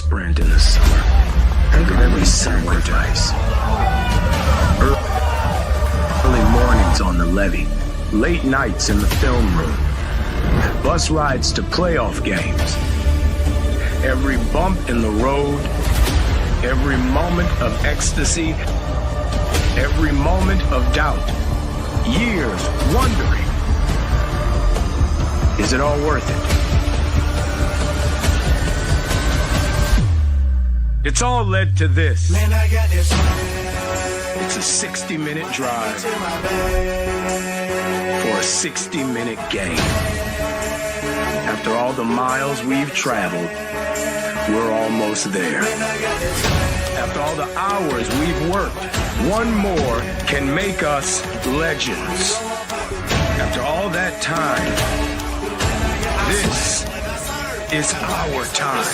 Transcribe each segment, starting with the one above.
sprint in the summer. Think of every sacrifice. Early mornings on the levee, late nights in the film room, bus rides to playoff games. Every bump in the road, every moment of ecstasy, every moment of doubt. Years wondering, is it all worth it? It's all led to this. Man, I got this. It's a 60-minute drive for a 60-minute game. After all the miles we've traveled, we're almost there. After all the hours we've worked, one more can make us legends. After all that time, this is our time.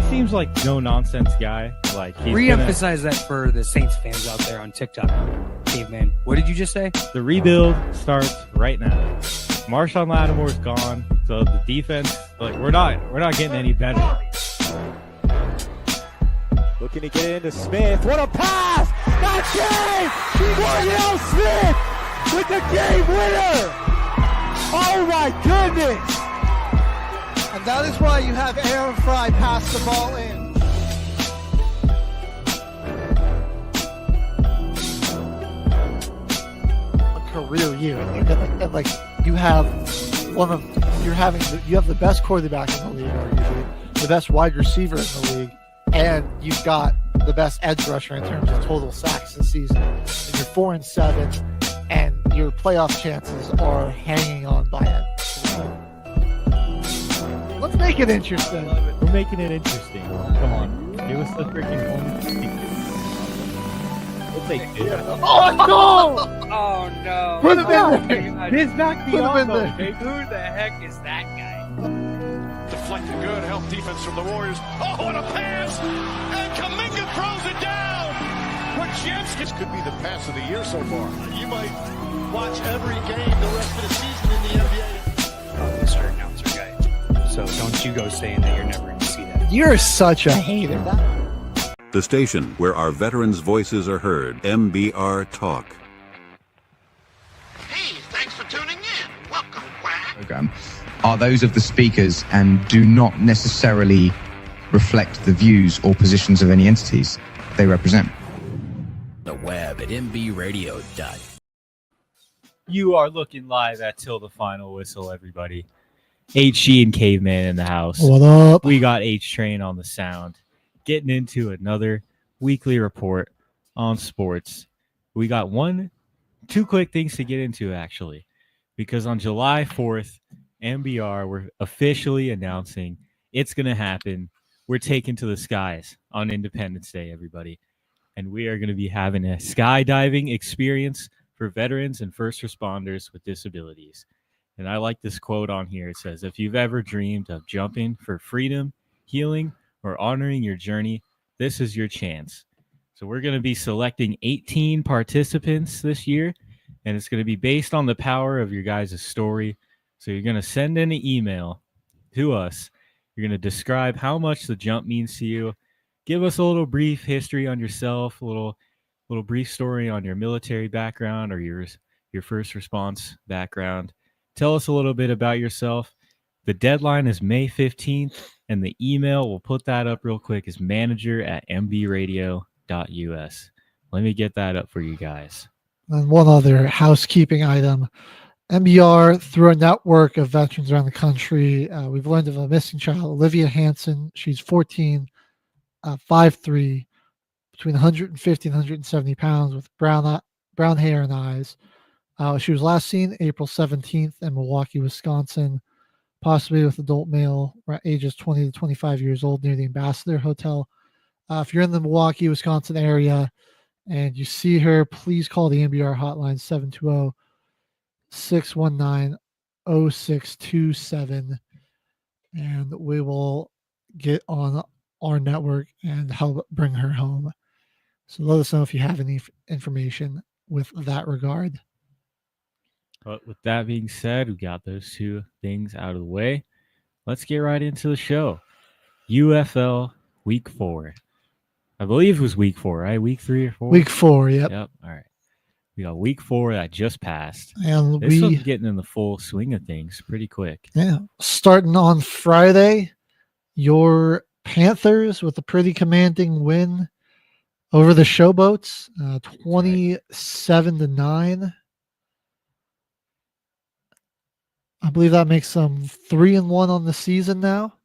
Seems like no nonsense guy. Like re-emphasize that for the Saints fans out there on TikTok. Caveman, what did you just say? The rebuild starts right now. Marshawn Lattimore's gone, so the defense, like we're not getting any better. Looking to get into Smith. What a pass! That's game! Wardell Smith with the game winner! Oh my goodness! And that is why you have Aaron Fry pass the ball in. A career year, and like you have you have the best quarterback in the league, arguably the best wide receiver in the league, and you've got the best edge rusher in terms of total sacks this season. And you're 4-7, and your playoff chances are hanging on by it. Let's make it interesting. We're making it interesting. Come on. Give us the freaking moment. We'll take it. Oh, no! Oh, no. Put him in there. Biz back the Put him in there. okay? Who the heck is that guy? Deflected good, help defense from the Warriors. Oh, what a pass! And Kuminga throws it down! This could be the pass of the year so far. You might watch every game the rest of the season in the NBA. Mr. Announcer guy. So don't you go saying that you're never going to see that. You're such a hater. The station where our veterans' voices are heard. MBR Talk. Hey, thanks for tuning in. Welcome, Quack. Program are those of the speakers and do not necessarily reflect the views or positions of any entities they represent. The web at mbradio.com. You are looking live at Till the Final Whistle, everybody. HG and Caveman in the house. What up? We got H-Train on the sound. Getting into another weekly report on sports. We got two quick things to get into, actually. Because on July 4th, MBR, we're officially announcing it's going to happen. We're taking to the skies on Independence Day, everybody. And we are going to be having a skydiving experience for veterans and first responders with disabilities. And I like this quote on here. It says, if you've ever dreamed of jumping for freedom, healing, or honoring your journey, this is your chance. So we're going to be selecting 18 participants this year, and it's going to be based on the power of your guys' story. So you're going to send in an email to us. You're going to describe how much the jump means to you. Give us a little brief history on yourself, a little little brief story on your military background or your first response background. Tell us a little bit about yourself. The deadline is May 15th, and the email, we'll put that up real quick, is manager@mbradio.us. Let me get that up for you guys. And one other housekeeping item. MBR, through a network of veterans around the country, we've learned of a missing child, Olivia Hanson. She's 14, 5'3", between 150 and 170 pounds, with brown hair and eyes. She was last seen April 17th in Milwaukee, Wisconsin, possibly with adult male ages 20 to 25 years old near the Ambassador Hotel. If you're in the Milwaukee, Wisconsin area and you see her, please call the MBR hotline 720-619-0627, and we will get on our network and help bring her home. So let us know if you have any information with that regard. But with that being said, we got those two things out of the way. Let's get right into the show. UFL Week 4. I believe it was Week 4, right? Week 3 or 4? Week 4, yep. Yep. All right. We got Week 4 that just passed. And this one's getting in the full swing of things pretty quick. Yeah. Starting on Friday, your Panthers with a pretty commanding win over the Showboats, 27-9. I believe that makes them 3-1 on the season now.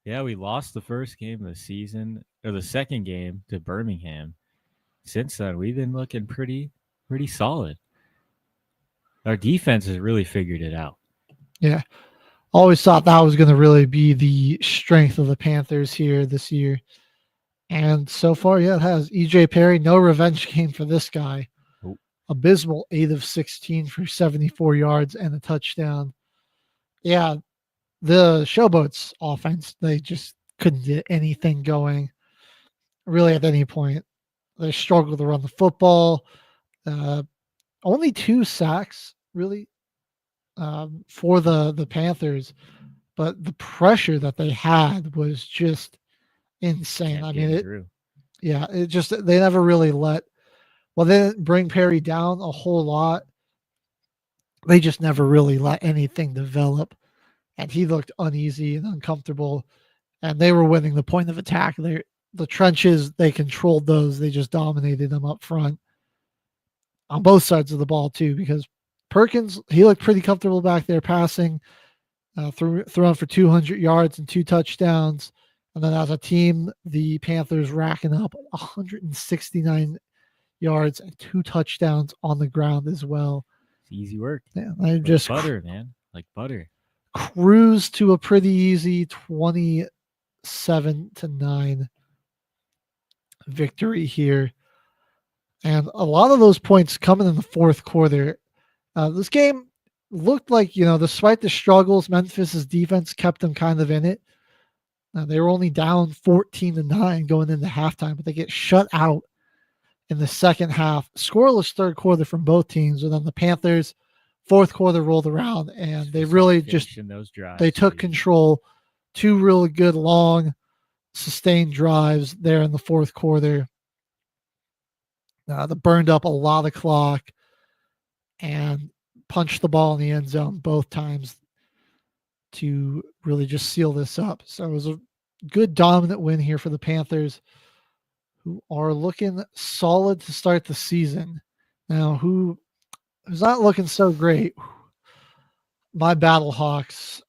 Yeah, we lost the first game of the season, or the second game, to Birmingham. Since then, we've been looking pretty solid. Our defense has really figured it out. Yeah. Always thought that was going to really be the strength of the Panthers here this year. And so far, yeah, it has. EJ Perry, no revenge game for this guy. Nope. Abysmal 8 of 16 for 74 yards and a touchdown. Yeah, the Showboats offense, they just couldn't get anything going really at any point. They struggled to run the football. Only 2 sacks, really, for the Panthers. But the pressure that they had was just insane. I mean, it just, they never really they didn't bring Perry down a whole lot. They just never really let anything develop. And he looked uneasy and uncomfortable. And they were winning the point of attack. The trenches, they controlled those. They just dominated them up front. On both sides of the ball, too, because Perkins, he looked pretty comfortable back there passing, throwing for 200 yards and 2 touchdowns. And then as a team, the Panthers racking up 169 yards and 2 touchdowns on the ground as well. It's easy work. Yeah, they just butter, man. Like butter. Cruise to a pretty easy 27-9 victory here. And a lot of those points coming in the fourth quarter. This game looked like, despite the struggles, Memphis's defense kept them kind of in it. They were only down 14-9 going into halftime, but they get shut out in the second half. Scoreless third quarter from both teams, and then the Panthers fourth quarter rolled around and they really just they took control. 2 really good long sustained drives there in the fourth quarter that burned up a lot of clock and punched the ball in the end zone both times to really just seal this up. So it was a good dominant win here for the Panthers, who are looking solid to start the season. Now, who's not looking so great, my Battlehawks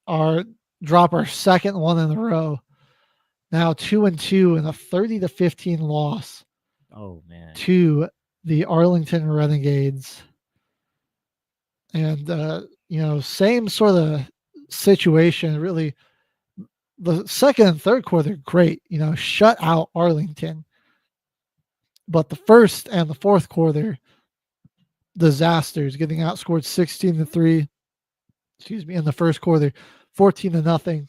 drop our second one in a row. Now 2-2 in a 30-15 loss. Oh man. To the Arlington Renegades. And same sort of situation, really. The second and third quarter, great, shut out Arlington. But the first and the fourth quarter, disasters, getting outscored 16-3. In the first quarter, 14-0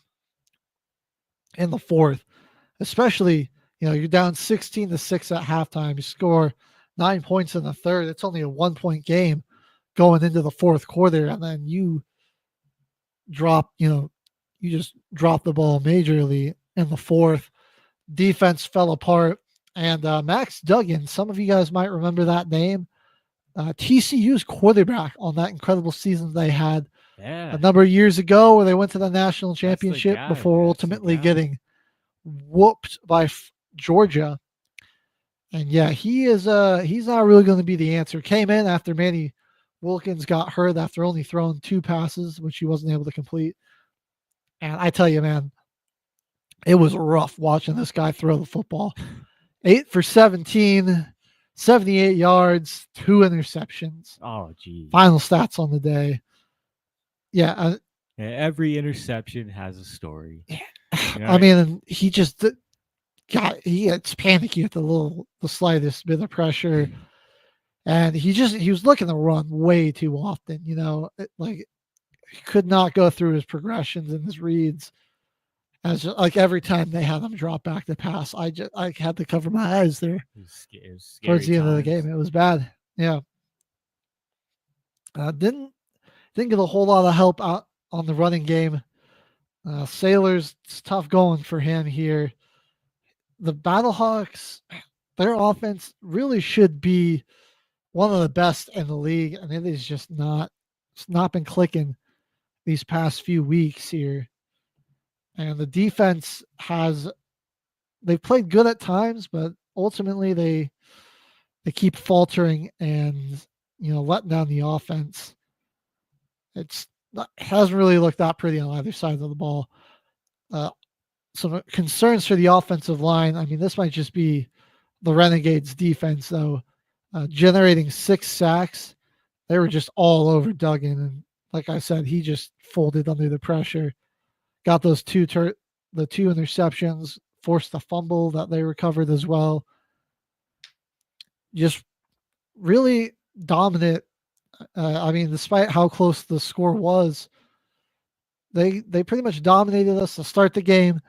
in the fourth. Especially, you're down 16-6 at halftime. You score 9 points in the third. It's only a 1-point game going into the fourth quarter, and then you just drop the ball majorly in the fourth. Defense fell apart. And Max Duggan, some of you guys might remember that name. TCU's quarterback on that incredible season they had a number of years ago where they went to the national championship before ultimately getting whooped by Georgia. And yeah, he's not really going to be the answer. Came in after Manny Wilkins got hurt after only throwing 2 passes, which he wasn't able to complete. And I tell you, man, it was rough watching this guy throw the football. 8 for 17, 78 yards, 2 interceptions. Oh, geez. Final stats on the day. Yeah. Every interception has a story. Yeah. You know, I mean, he just he gets panicky at the slightest bit of pressure. And he was looking to run way too often, you know, he could not go through his progressions and his reads. As like every time they had him drop back to pass, I had to cover my eyes there. It was towards the times. end of the game. It was bad. Yeah. Didn't get a whole lot of help out on the running game. Sailors, it's tough going for him here. The Battlehawks, their offense really should be one of the best in the league, and it is just not. It's not been clicking these past few weeks here. And the defense they've played good at times, but ultimately they keep faltering and, you know, letting down the offense. It hasn't really looked that pretty on either side of the ball. Some concerns for the offensive line. I mean, this might just be the Renegades defense, though. Generating 6 sacks. They were just all over Duggan. And like I said, he just folded under the pressure. Got those the 2 interceptions, forced the fumble that they recovered as well. Just really dominant. I mean, despite how close the score was, they pretty much dominated us to start the game,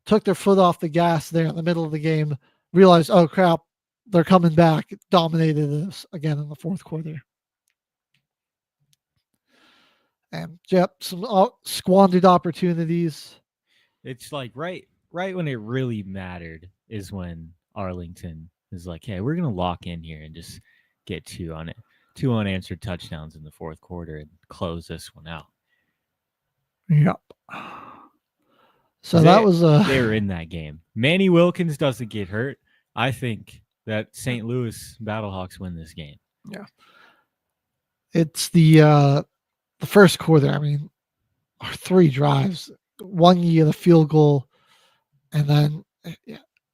took their foot off the gas there in the middle of the game, realized, oh crap, they're coming back, dominated us again in the fourth quarter. And yep, some squandered opportunities. It's like right when it really mattered is when Arlington is like, hey, we're gonna lock in here and just get 2 unanswered touchdowns in the fourth quarter and close this one out. Yep. So that was they were in that game. Manny Wilkins doesn't get hurt. I think that St. Louis Battlehawks win this game. Yeah. It's the first quarter. I mean, 3 drives. One, you get a field goal, and then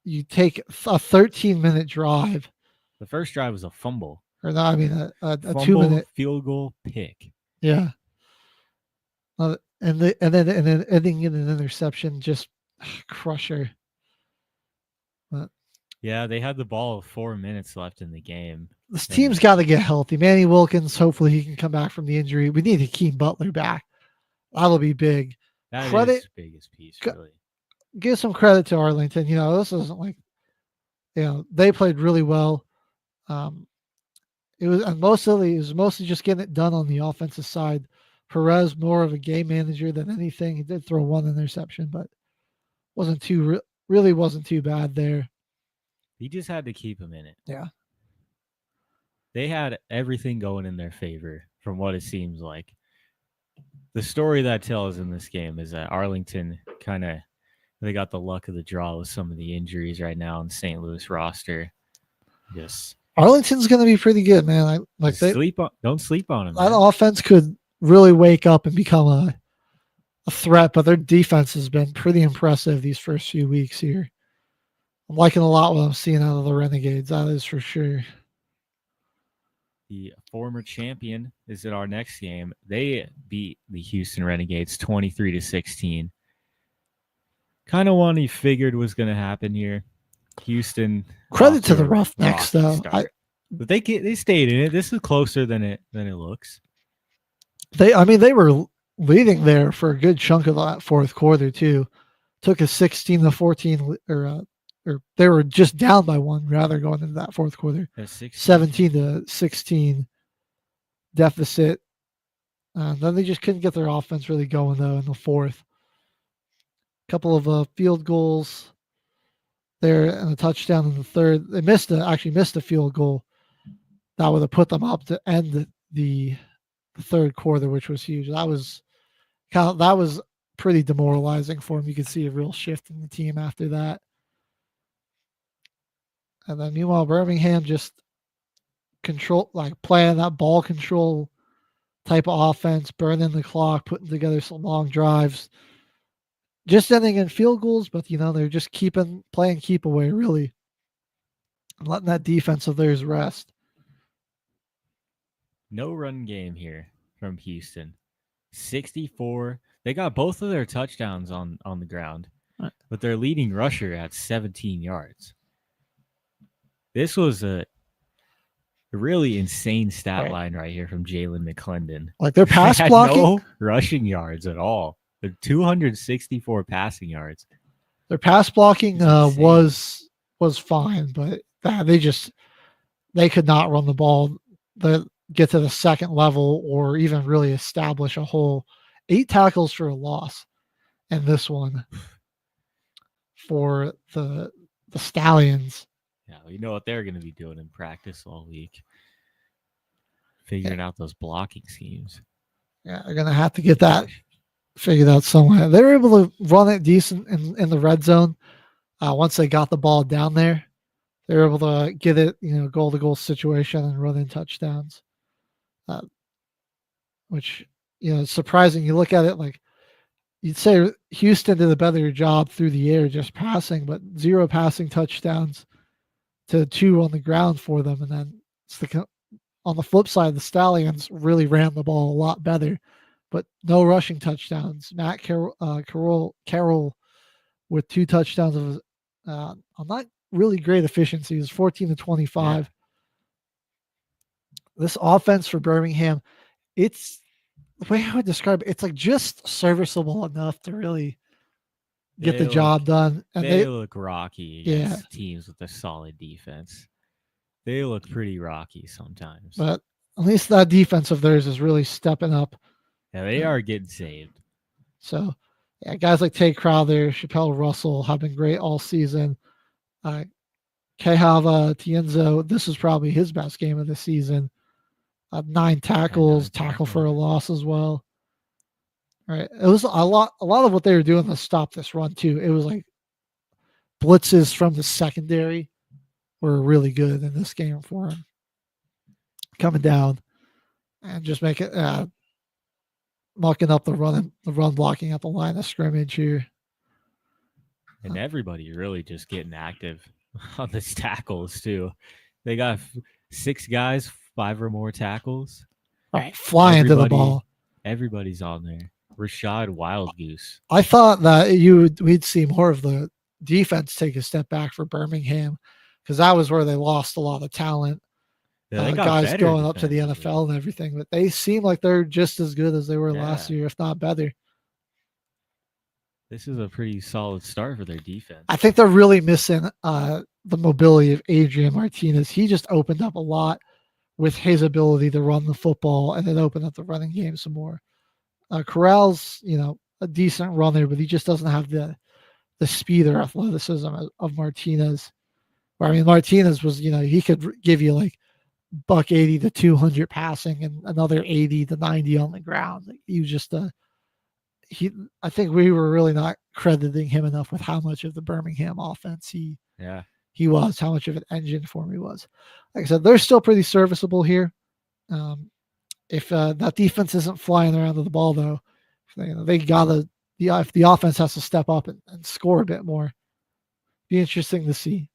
you take a 13-minute drive. The first drive was a fumble. Or no, I mean a fumble, 2-minute field goal pick. Yeah. And then ending in an interception, just crusher. But yeah, they had the ball with 4 minutes left in the game. This team's got to get healthy. Manny Wilkins, hopefully he can come back from the injury. We need Hakeem Butler back. That'll be big. That is the biggest piece, really. Give some credit to Arlington. You know, this isn't like, you know, they played really well. It was mostly just getting it done on the offensive side. Perez more of a game manager than anything. He did throw 1 interception, but wasn't too bad there. He just had to keep him in it. Yeah. They had everything going in their favor from what it seems like. The story that tells in this game is that Arlington they got the luck of the draw with some of the injuries right now in St. Louis roster. Yes. Arlington's going to be pretty good, man. Don't sleep on them. That offense could really wake up and become a threat, but their defense has been pretty impressive these first few weeks here. I'm liking a lot what I'm seeing out of the Renegades. That is for sure. The former champion is at our next game. They beat the Houston Renegades 23-16. Kind of one you figured was going to happen here. Houston. Credit to the Roughnecks, though. But they stayed in it. This is closer than it looks. They were leading there for a good chunk of that fourth quarter too. Took a 16-14, or they were just down by 1 rather going into that fourth quarter. 17-16 deficit. Then they just couldn't get their offense really going though in the fourth. Couple of field goals there and a touchdown in the third. They actually missed a field goal that would have put them up to end the third quarter, which was huge. That was pretty demoralizing for them. You could see a real shift in the team after that. And then meanwhile, Birmingham just playing that ball control type of offense, burning the clock, putting together some long drives, just ending in field goals. But they're just playing keep away really, and letting that defense of theirs rest. No run game here from Houston. 64. They got both of their touchdowns on the ground, right, but their leading rusher had 17 yards. This was a really insane stat line right here from Jalen McClendon. Like their pass had blocking, no rushing yards at all. They're 264 passing yards. Their pass blocking was fine, but they could not run the ball. Get to the second level or even really establish a whole 8 tackles for a loss. And this one for the Stallions. Yeah, you know what they're going to be doing in practice all week. Figuring out those blocking schemes. Yeah, they're going to have to get that figured out somewhere. They were able to run it decent in the red zone. Once they got the ball down there, they were able to get it, goal-to-goal situation and run in touchdowns. Which, is surprising. You look at it like you'd say Houston did a better job through the air just passing, but 0 passing touchdowns to 2 on the ground for them. And then on the flip side, the Stallions really ran the ball a lot better, but no rushing touchdowns. Matt Carroll with 2 touchdowns on not really great efficiency. It was 14 to 25. Yeah. This offense for Birmingham, it's the way I would describe it, it's like just serviceable enough to really get the job done. And they look rocky against teams with a solid defense. They look pretty rocky sometimes. But at least that defense of theirs is really stepping up. Yeah, they are getting saved. So, guys like Tay Crowther, Chappelle Russell have been great all season. Kehava Tienzo, this is probably his best game of the season. 9 tackles, tackle for a loss as well. All right. It was a lot of what they were doing to stop this run too. It was like blitzes from the secondary were really good in this game for him. Coming down and just make it mucking up the run blocking at the line of scrimmage here. And everybody really just getting active on the tackles too. They got 6 guys, 5 or more tackles. All right, flying to the ball. Everybody's on there. Rashad Wildgoose. I thought that we'd see more of the defense take a step back for Birmingham because that was where they lost a lot of talent. Yeah, guys going up to the NFL and everything, but they seem like they're just as good as they were last year, if not better. This is a pretty solid start for their defense. I think they're really missing the mobility of Adrian Martinez. He just opened up a lot with his ability to run the football and then open up the running game some more. Corral's, a decent runner, but he just doesn't have the speed or athleticism of Martinez. I mean, Martinez was, he could give you like $180 to 200 passing and another 80 to 90 on the ground. Like, he was just I think we were really not crediting him enough with how much of the Birmingham offense he was, how much of an engine for him he was. Like I said, they're still pretty serviceable here. If that defense isn't flying around to the ball, though, if the offense has to step up and score a bit more, be interesting to see.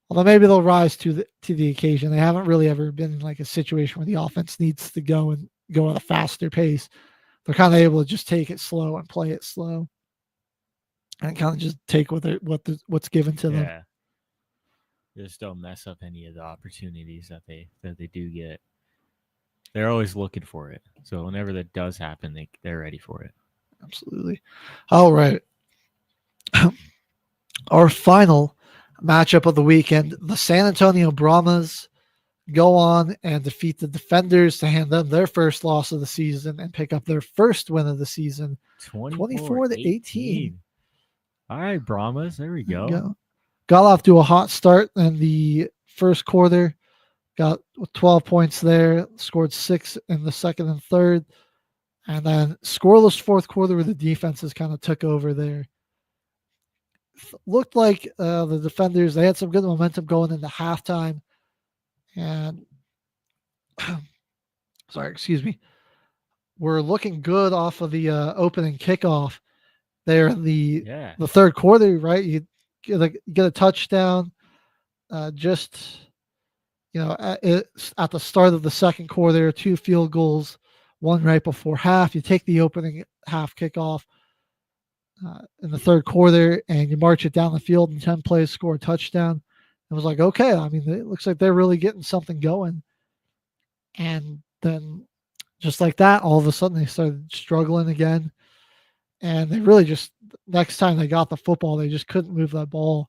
Although maybe they'll rise to the occasion. They haven't really ever been in like a situation where the offense needs to go at a faster pace. They're kind of able to just take it slow and play it slow, and kind of just take what's given to them. Yeah, just don't mess up any of the opportunities that they do get. They're always looking for it, so whenever that does happen, they're ready for it. Absolutely. All right. Our final matchup of the weekend: the San Antonio Brahmas go on and defeat the Defenders to hand them their first loss of the season and pick up their first win of the season, 24 to 18. All right, Brahmas. There we go. got off to a hot start in the first quarter, got 12 points there, scored 6 in the second and third, and then scoreless fourth quarter where the defenses kind of took over there. Looked like the defenders, they had some good momentum going into halftime, and sorry, excuse me, were looking good off of the opening kickoff there in the third quarter, right? You get a touchdown just at the start of the second quarter, 2 field goals, one right before half. You take the opening half kickoff in the third quarter and you march it down the field in 10 plays, score a touchdown. It was like, okay, I mean, it looks like they're really getting something going. And then just like that, all of a sudden they started struggling again. And they really just, next time they got the football, they just couldn't move that ball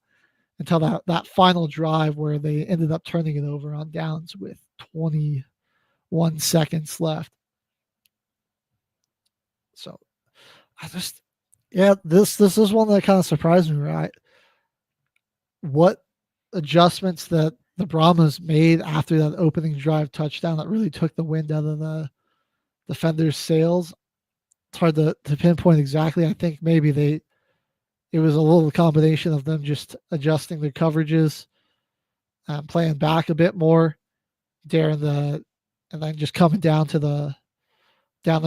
until that final drive where they ended up turning it over on downs with 21 seconds left. So this is one that kind of surprised me, right? What adjustments that the Brahmas made after that opening drive touchdown that really took the wind out of the defenders' sails. It's hard to pinpoint exactly. I think maybe it was a little combination of them just adjusting their coverages, playing back a bit more, and then just coming down to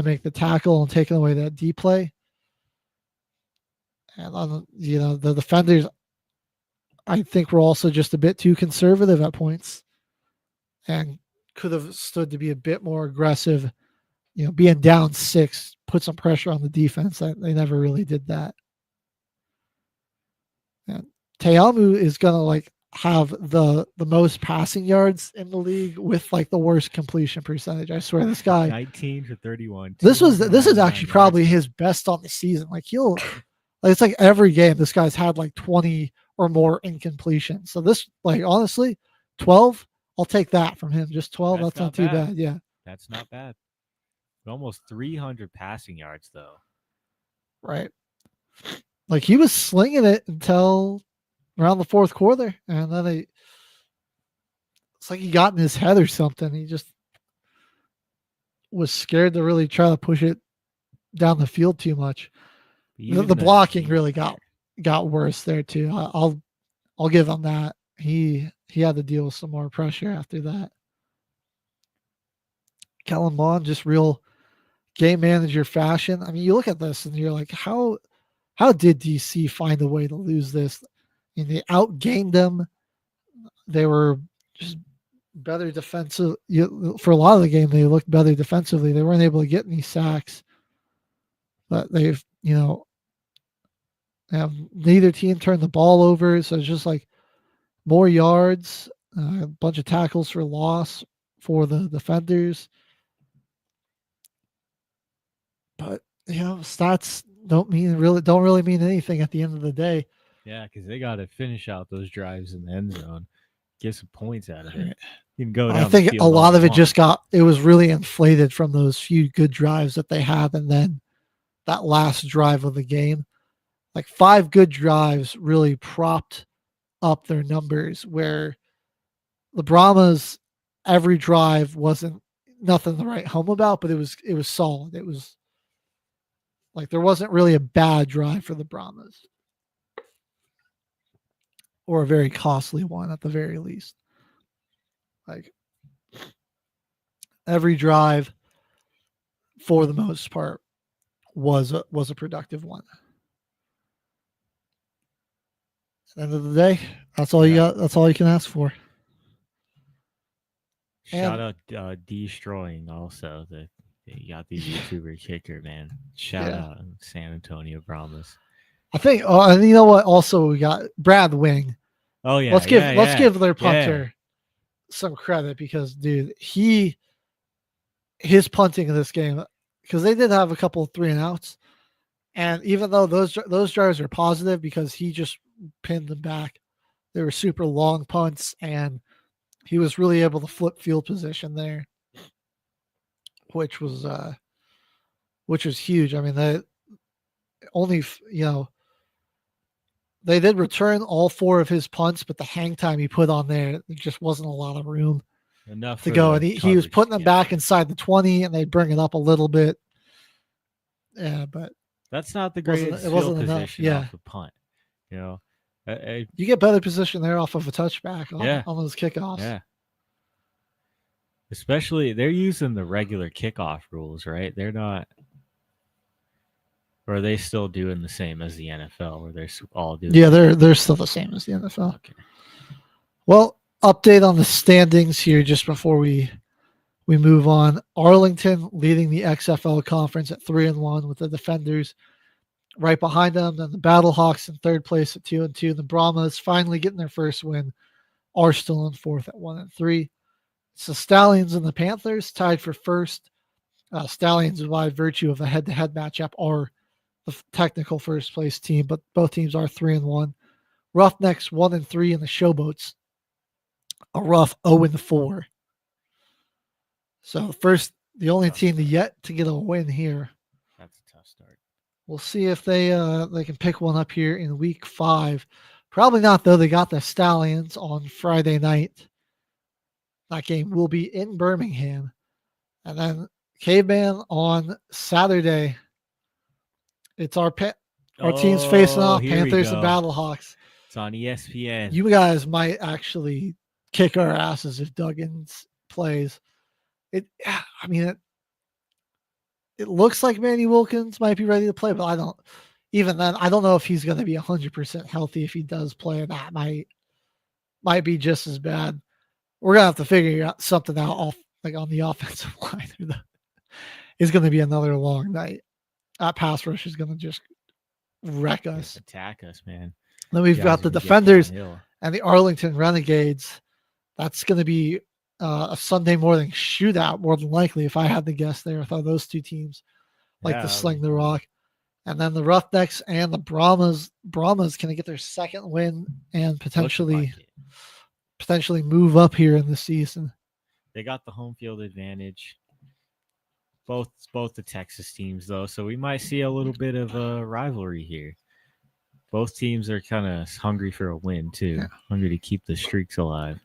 make the tackle and taking away that D play. And the defenders, I think, were also just a bit too conservative at points, and could have stood to be a bit more aggressive. Being down 6, put some pressure on the defense. They never really did that. And Teamu is gonna have the most passing yards in the league with the worst completion percentage. I swear, this guy 19 for 31. This is actually probably his best on the season. It's like every game this guy's had 20 or more incompletion. So this honestly, 12, I'll take that from him. Just 12, that's not too bad. Yeah. That's not bad. Almost 300 passing yards though. Right. He was slinging it until around the fourth quarter, and then it's like he got in his head or something. He just was scared to really try to push it down the field too much. The blocking really got worse there too. I'll give him that. He had to deal with some more pressure after that. Kellen Mond, just real game manager fashion. I mean, you look at this and you're like, how did DC find a way to lose this? And they outgained them. They were just better defensive. For a lot of the game, they looked better defensively. They weren't able to get any sacks, but they've, neither team turned the ball over. So it's just more yards, a bunch of tackles for loss for the defenders. But stats don't really mean anything at the end of the day. Yeah, because they got to finish out those drives in the end zone, get some points out of it. You can go down. I think a lot of it it was really inflated from those few good drives that they had, and then that last drive of the game, 5 good drives really propped up their numbers. Where the Brahmas, every drive wasn't nothing to write home about, but it was solid. It was there wasn't really a bad drive for the Brahmas, or a very costly one at the very least. Every drive, for the most part, was a productive one. At the end of the day, that's all you got. That's all you can ask for. Shout out Destroying also. You got the YouTuber kicker, man. Shout out San Antonio Brahmas. I think. Oh, and you know what? Also, we got Brad Wing. Oh yeah. Let's give their punter some credit, because dude, his punting in this game, because they did have a couple of 3-and-outs, and even though those drives are positive because he just pinned them back, they were super long punts, and he was really able to flip field position there, which was huge. I mean, that only They did return all 4 of his punts, but the hang time he put on there just wasn't a lot of room enough to for go. the And he was coverage putting to them get back there. inside the 20, and they'd bring it up a little bit. Yeah, but That's not the it greatest wasn't field enough. position Yeah, off the punt. You know, you get better position there off of a touchback on those kickoffs. yeah. Especially they're using the regular kickoff rules, right? They're not, or are they still doing the same as the NFL, where they're all doing? Yeah, they're still the same as the NFL. Okay. Well, update on the standings here just before we move on. Arlington leading the XFL conference at 3-1 with the Defenders right behind them. Then the Battlehawks in third place at 2-2. The Brahmas finally getting their first win are still in fourth at 1-3. It's the Stallions and the Panthers tied for first. Stallions, by virtue of a head-to-head matchup, are the technical first place team, but both teams are 3-1. Roughnecks 1-3, and the Showboats a rough 0-4. So the only team yet to get a win here. That's a tough start. We'll see if they can pick one up here in week 5. Probably not, though. They got the Stallions on Friday night. That game will be in Birmingham. And then Caveman on Saturday. It's our teams facing off, Panthers and Battlehawks. It's on ESPN. You guys might actually kick our asses if Duggins plays. It looks like Manny Wilkins might be ready to play, but I don't know if he's going to be 100% healthy if he does play. That might be just as bad. We're going to have to figure something out on the offensive line. It's going to be another long night. That pass rush is going to just wreck us. Attack us, man. Then we've got the Defenders and the Arlington Renegades. That's going to be a Sunday morning shootout, more than likely, if I had to guess there. I thought those two teams like to sling the rock. And then the Roughnecks and the Brahmas. Brahmas can get their second win and potentially move up here in the season. They got the home field advantage. Both the Texas teams, though, so we might see a little bit of a rivalry here. Both teams are kind of hungry for a win, too. Hungry to keep the streaks alive.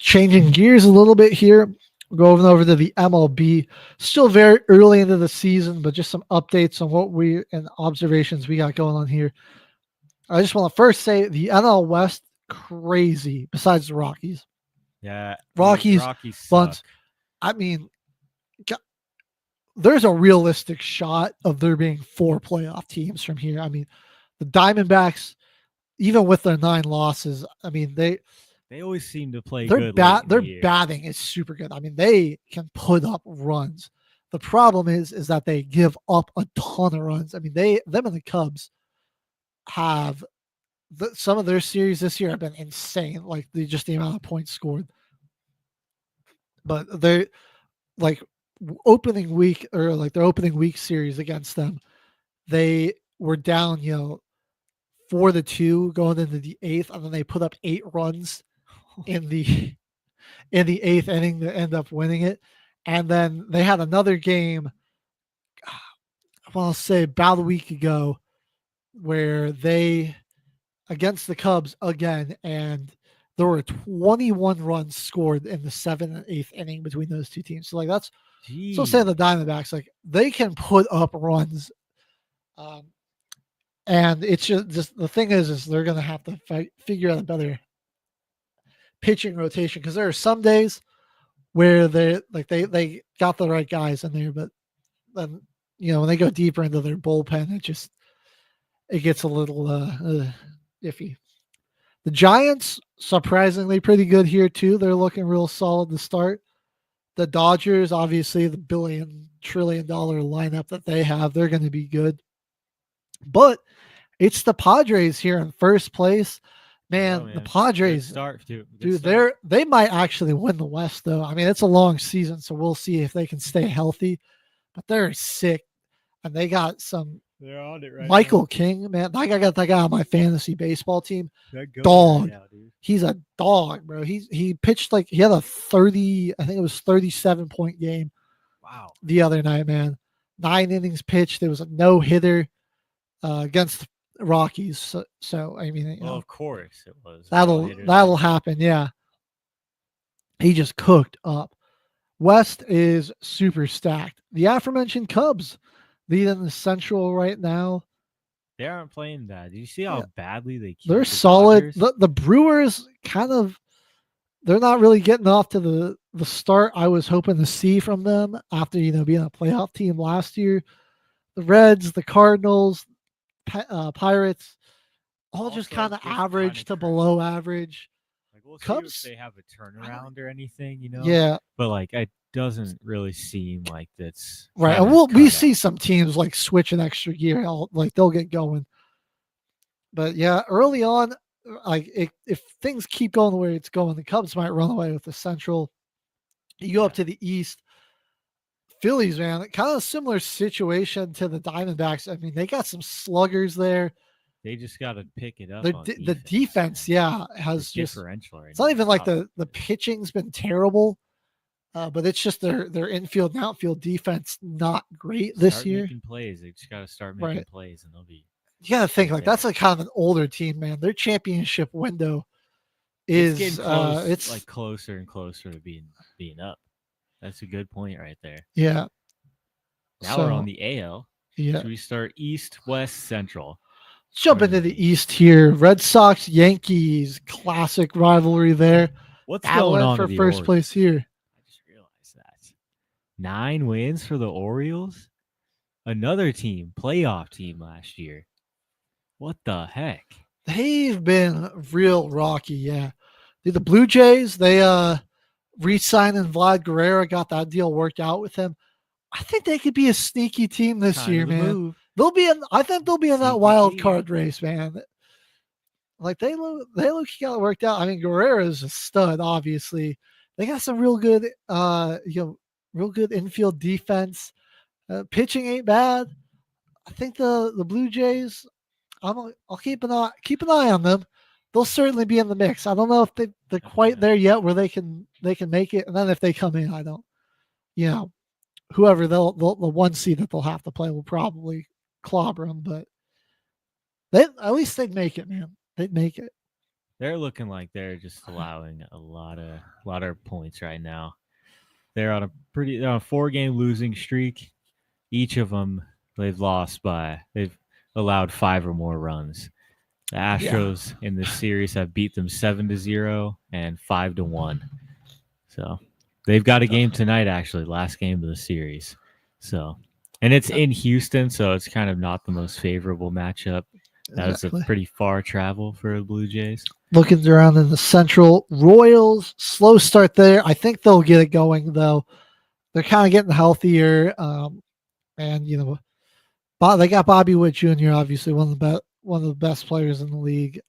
Changing gears a little bit here. Going over to the MLB. Still very early into the season, but just some updates on and observations we got going on here. I just want to first say the NL West, crazy, besides the Rockies. Yeah. Rockies bunts. I mean, there's a realistic shot of there being 4 playoff teams from here. I mean, the Diamondbacks, even with their 9 losses, I mean, they always seem to play good. Their batting is super good. I mean, they can put up runs. The problem is that they give up a ton of runs. I mean, them and the Cubs have some of their series this year have been insane. Like the amount of points scored. But they like opening week or like their opening week series against them, they were down 4-2 going into the 8th, and then they put up 8 runs in the 8th inning to end up winning it. And then they had another game, I want to say about a week ago, where they against the Cubs again, and there were 21 runs scored in the 7th and 8th inning between those two teams. So like that's so saying the Diamondbacks, like they can put up runs. And it's just the thing is they're going to have to figure out a better pitching rotation, because there are some days where they got the right guys in there, but then when they go deeper into their bullpen, it gets a little iffy. The Giants, surprisingly pretty good here too. They're looking real solid to start. The Dodgers, obviously the billion-trillion-dollar lineup that they have, they're going to be good. But it's the Padres here in first place. Man, the Padres, they might actually win the West, though. I mean, it's a long season, so we'll see if they can stay healthy. But they're sick, and they got some. They're on it right Michael now. King, man, I got that guy on my fantasy baseball team. Dog, right now, he's a dog, bro. He pitched like he had a 37-point game. Wow. The other night, man, 9 innings pitched. There was a no-hitter against Rockies. So I mean, Well, of course it was. that'll happen. Yeah, he just cooked up. West is super stacked. The aforementioned Cubs leading the Central right now. They aren't playing bad. Do you see how badly they keep They're the solid. Dodgers? The Brewers they're not really getting off to the start I was hoping to see from them after being a playoff team last year. The Reds, the Cardinals, Pirates, all just kind of average to below average. Like we'll Cubs, see if they have a turnaround or anything, Yeah, but like it doesn't really seem like that's right. And we see some teams like switch an extra gear, they'll get going. But yeah, early on, if things keep going the way it's going, the Cubs might run away with the Central. You go up to the East, Phillies, man, kind of a similar situation to the Diamondbacks. I mean, they got some sluggers there. They just got to pick it up. The defense, yeah, has the just differential. Right it's not even like now. the pitching's been terrible, but it's just their infield and outfield defense not great this year. Making plays, they just got to start making plays, and they'll be. You got to think like that's like kind of an older team, man. Their championship window is getting close, it's like closer and closer to being up. That's a good point right there. Yeah. Now we're on the AL. Yeah. Should we start East, West, Central? Let's jump into the East here. Red Sox, Yankees, classic rivalry there. What's going on for first place here? I just realized that 9 wins for the Orioles. Another team, playoff team last year. What the heck? They've been real rocky, yeah. The Blue Jays, they re-signed Vlad Guerrero, got that deal worked out with him. I think they could be a sneaky team this year, man. I think they'll be in that wild card race, man. Like they look got it worked out. I mean, Guerrero is a stud, obviously. They got some real good real good infield defense. Pitching ain't bad. I think the Blue Jays, I'll keep an eye on them. They'll certainly be in the mix. I don't know if they're quite there yet where they can make it. And then if they come in, I don't, whoever the 1 seed that they'll have to play will probably clobber them. But at least they'd make it, man. They'd make it. They're looking like they're just allowing a lot of points right now. They're on a 4-game losing streak. Each of them they've allowed 5 or more runs. The Astros in this series have beat them 7-0 and 5-1. So they've got a game tonight, actually, last game of the series. So, and it's in Houston, so it's kind of not the most favorable matchup. That's a pretty far travel for the Blue Jays. Looking around in the Central, Royals, slow start there. I think they'll get it going, though. They're kind of getting healthier. And, they got Bobby Witt Jr., obviously one of the best players in the league.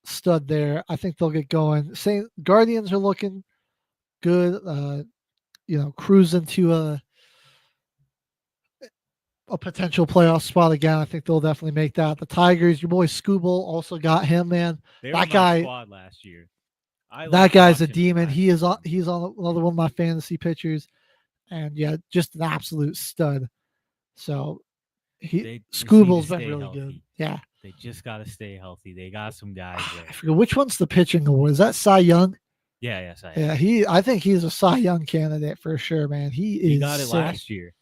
Stud there. I think they'll get going. Guardians are looking good. Cruising to a potential playoff spot again. I think they'll definitely make that. The Tigers, your boy Scooble also got him, man. That guy squad last year. That guy's a demon. He's on another one of my fantasy pitchers, and just an absolute stud. So Scooble's been really good. Yeah. They just got to stay healthy. They got some guys there. I forget which one's the pitching award. Is that Cy Young? Yeah, Cy Young. Yeah, I think he's a Cy Young candidate for sure, man. He got it sick. last year.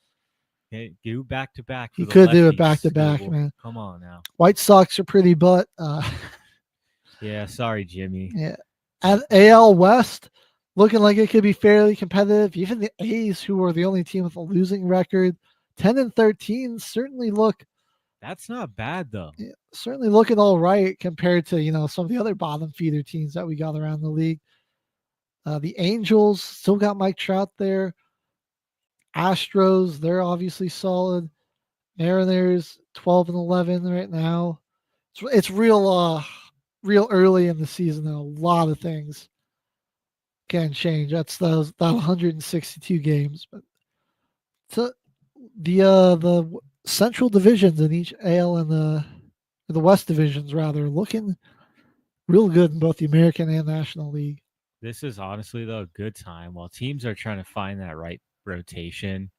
Do back to back. He could do it back to back, man. Come on now. White Sox are pretty, but yeah, sorry, Jimmy. Yeah. And AL West looking like it could be fairly competitive. Even the A's, who are the only team with a losing record, 10-13, certainly look. That's not bad though. Yeah, certainly looking all right compared to some of the other bottom feeder teams that we got around the league. The Angels still got Mike Trout there. Astros, they're obviously solid. Mariners 12-11 right now. It's real early in the season, and a lot of things can change. That's that 162 games, but the Central divisions in each AL and the West divisions rather looking real good in both the American and National League. This is honestly though a good time while teams are trying to find that right rotation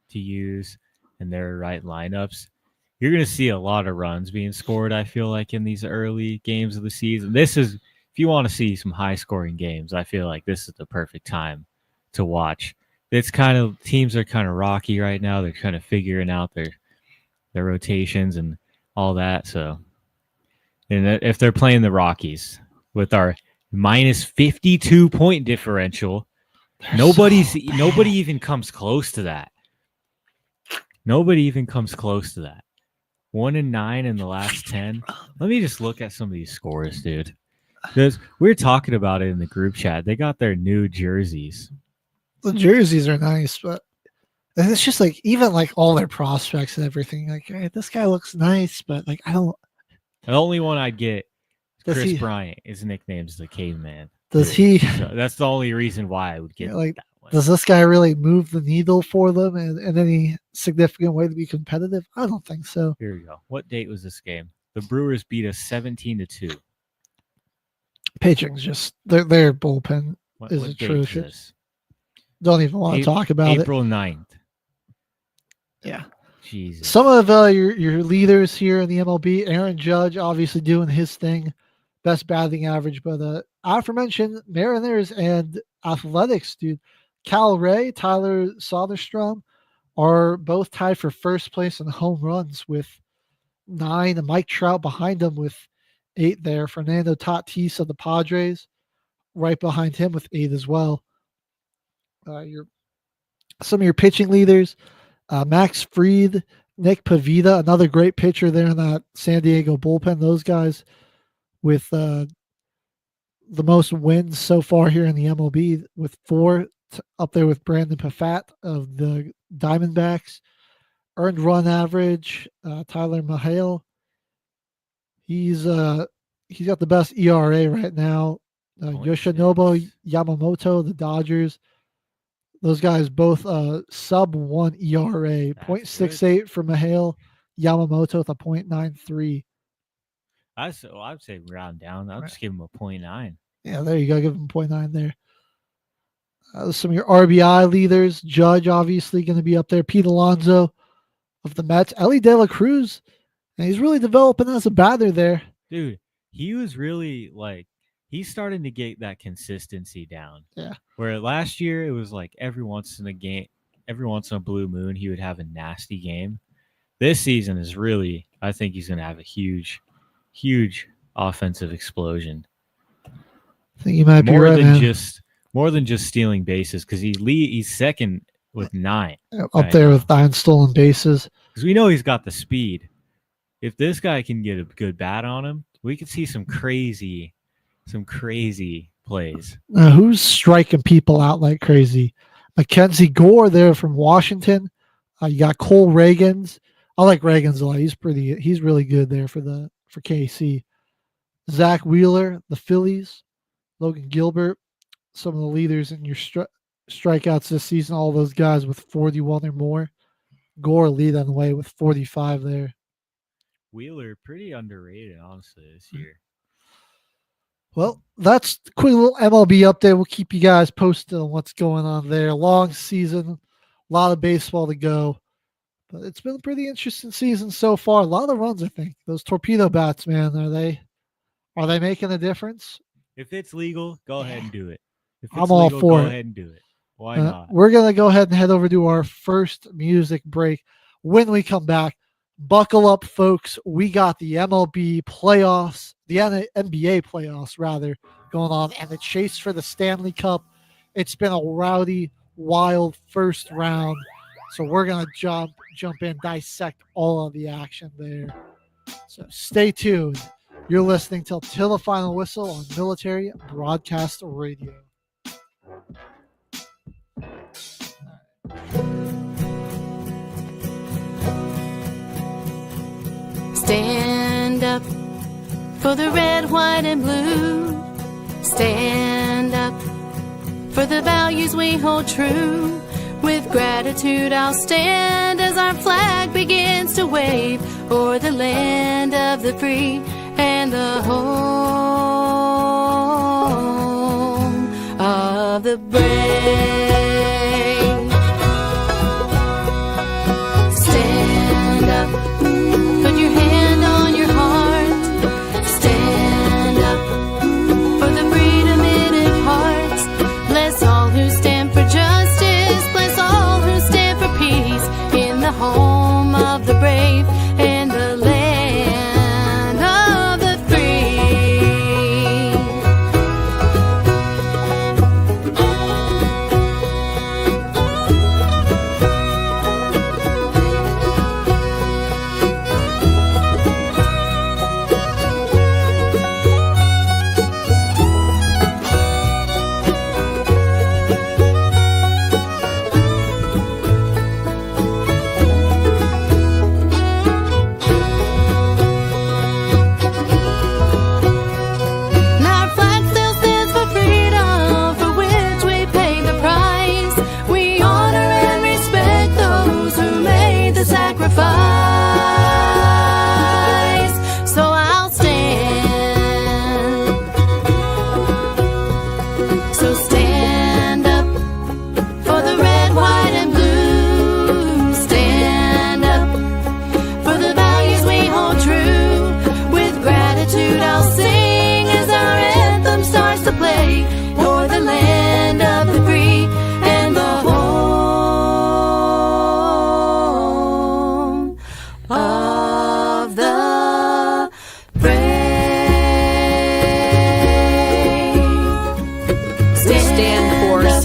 to use and their right lineups. you're going to see a lot of runs being scored, I feel like, in these early games of the season. This is, if you want to see some high-scoring games, I feel like this is the perfect time to watch. It's kind of, teams are kind of rocky right now. They're kind of figuring out their rotations and all that. So, and if they're playing the Rockies with our minus 52 point differential, nobody even comes close to that. Nobody even comes close to that. 1-9 in the last 10. Let me just look at some of these scores, dude. We were talking about it in the group chat. They got their new jerseys. The jerseys are nice, but it's just like even like all their prospects and everything. Like, hey, this guy looks nice, but like I don't. The only one I'd get is Chris Bryant. His nickname's the Caveman. Does he? So that's the only reason why I would get like. That one. Does this guy really move the needle for them in any significant way to be competitive? I don't think so. Here we go. What date was this game? The Brewers beat us 17-2. Pitching's just their bullpen is atrocious. Don't even want to talk about April 9th. Yeah. Jesus. Some of your leaders here in the MLB, Aaron Judge obviously doing his thing, best batting average, but aforementioned Mariners and Athletics, dude. Cal Ray, Tyler Soderstrom are both tied for first place in home runs with 9, and Mike Trout behind them with 8 there. Fernando Tatis of the Padres right behind him with 8 as well. Some of your pitching leaders, Max Fried, Nick Pivetta, another great pitcher there in that San Diego bullpen. Those guys with the most wins so far here in the MLB with 4, up there with Brandon Pfaadt of the Diamondbacks. Earned run average, Tyler Mahale. He's got the best ERA right now. Yoshinobu Yamamoto, the Dodgers. Those guys both sub 1 ERA, 0.68 for Mahale, Yamamoto with a 0.93. I'd say round down. I'll just give him a 0.9. Yeah, there you go. Give him 0.9 there. Some of your RBI leaders, Judge obviously going to be up there. Pete Alonso of the Mets. Ellie De La Cruz, and he's really developing as a batter there. Dude, he was really he's starting to get that consistency down. Yeah. Where last year it was like every once in a blue moon, he would have a nasty game. This season is really, I think he's going to have a huge, huge offensive explosion. I think you might be right, more than just stealing bases, because he's second with 9. Up there with 9 stolen bases. Because we know he's got the speed. If this guy can get a good bat on him, we could see some crazy plays. Who's striking people out like crazy? Mackenzie Gore there from Washington. You got Cole Reagans. I like Reagans a lot. He's really good there for KC. Zach Wheeler, the Phillies. Logan Gilbert, some of the leaders in your strikeouts this season. All those guys with 41 or more. Gore lead on the way with 45 there. Wheeler, pretty underrated, honestly, this year. Well, that's a quick little MLB update. We'll keep you guys posted on what's going on there. Long season, a lot of baseball to go. But it's been a pretty interesting season so far. A lot of runs, I think. Those torpedo bats, man, are they making a difference? If it's legal, go ahead and do it. If it's I'm all legal, for go it. ahead and do it. Why not? We're going to go ahead and head over to our first music break. When we come back, buckle up, folks. We got the MLB playoffs, the NBA playoffs, rather, going on, and the chase for the Stanley Cup. It's been a rowdy, wild first round. So we're going to jump in, dissect all of the action there. So stay tuned. You're listening till the final whistle on Military Broadcast Radio. Stand up for the red, white, and blue. Stand up for the values we hold true. With gratitude I'll stand as our flag begins to wave o'er the land of the free and the home of the brave. Stand up.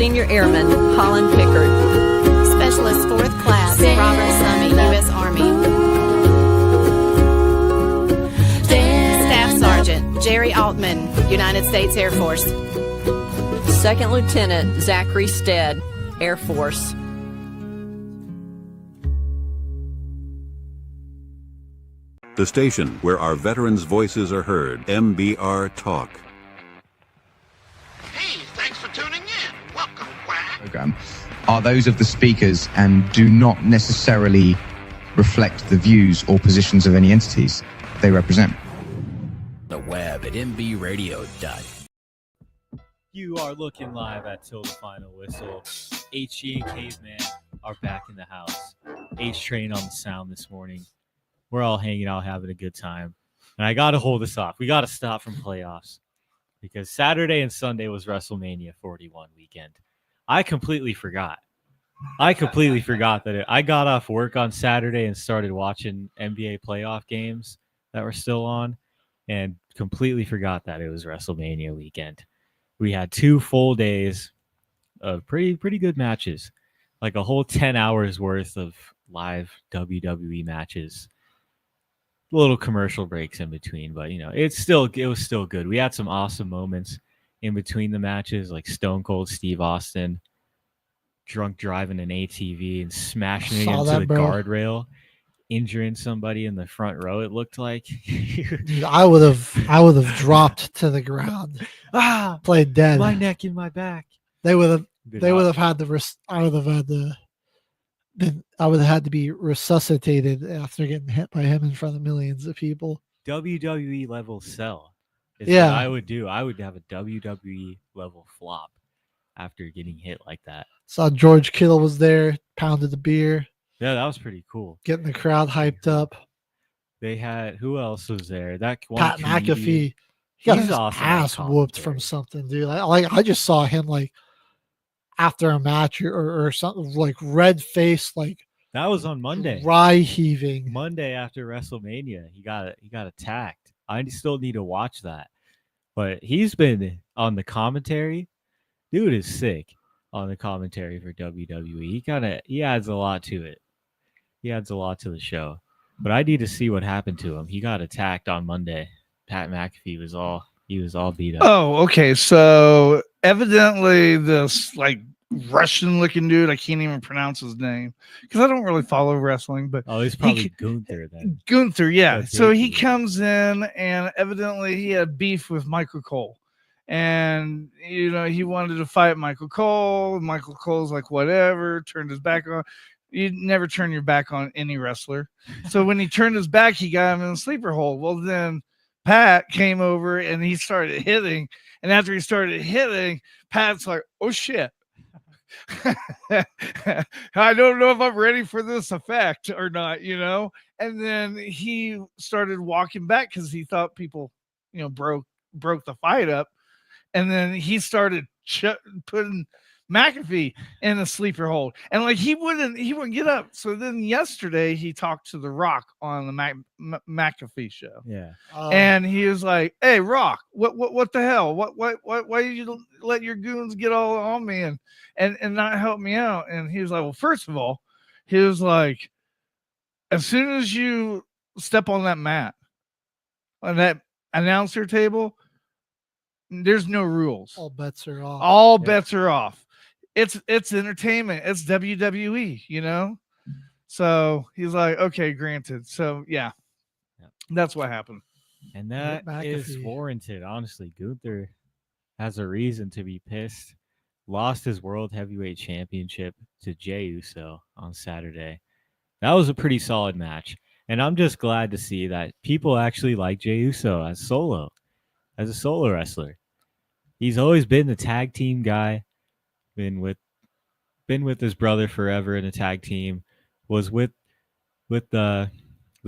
Senior Airman Holland Pickard. Specialist 4th Class Robert Summey, U.S. Army. Staff Sergeant Jerry Altman, United States Air Force. Second Lieutenant Zachary Stead, Air Force. The station where our veterans' voices are heard. MBR Talk. Hey, thanks for tuning in. Welcome, Quack. Program are those of the speakers and do not necessarily reflect the views or positions of any entities they represent. The web at mbradio.com. You are looking live at Till the Final Whistle. HG and Caveman are back in the house. H-Train on the sound this morning. We're all hanging out, having a good time. And I got to hold this off. We got to stop from playoffs because Saturday and Sunday was WrestleMania 41 weekend. I completely forgot. I got off work on Saturday and started watching NBA playoff games that were still on and completely forgot that it was WrestleMania weekend. We had 2 full days of pretty good matches, like a whole 10 hours worth of live WWE matches. Little commercial breaks in between, but it was still good. We had some awesome moments in between the matches, like Stone Cold Steve Austin drunk driving an ATV and smashing it into the guardrail, injuring somebody in the front row. It looked like Dude, I would have dropped to the ground. Played dead. My neck and my back. I would have had to be resuscitated after getting hit by him in front of millions of people. WWE level sell is what I would do. I would have a WWE level flop after getting hit like that. Saw George Kittle was there, pounded the beer. Yeah, that was pretty cool. Getting the crowd hyped up. They had, who else was there? That one Pat comedian. McAfee. He got his awesome ass whooped from something, dude. I just saw him like after a match or something, like red face, like that was on Monday. Dry heaving. Monday after WrestleMania, he got attacked. I still need to watch that, but he's been on the commentary. Dude is sick on the commentary for WWE. He adds a lot to it. He adds a lot to the show. But I need to see what happened to him. He got attacked on Monday. Pat McAfee was all beat up. Oh, okay. So evidently this like Russian looking dude, I can't even pronounce his name because I don't really follow wrestling, but he's probably Gunther then. Gunther, yeah. So he comes in and evidently he had beef with Michael Cole. And, he wanted to fight Michael Cole. Michael Cole's like, whatever, turned his back on. You never turn your back on any wrestler. So when he turned his back, he got him in a sleeper hold. Well, then Pat came over and he started hitting. And after he started hitting, Pat's like, oh, shit. I don't know if I'm ready for this effect or not, And then he started walking back because he thought people, broke the fight up. And then he started putting McAfee in a sleeper hold, and like he wouldn't get up. So then yesterday he talked to The Rock on the McAfee show. Yeah, and he was like, "Hey, Rock, what the hell? Why did you let your goons get all on me and not help me out?" And he was like, "Well, first of all, he was like, as soon as you step on that mat, on that announcer table." There's no rules. All bets are off. All bets are off. It's entertainment. It's WWE, So he's like, okay, granted. So yeah, that's what happened. And that is warranted. Honestly, Gunther has a reason to be pissed. Lost his World Heavyweight Championship to Jey Uso on Saturday. That was a pretty solid match. And I'm just glad to see that people actually like Jey Uso as a solo wrestler. He's always been the tag team guy. Been with his brother forever in a tag team. Was with the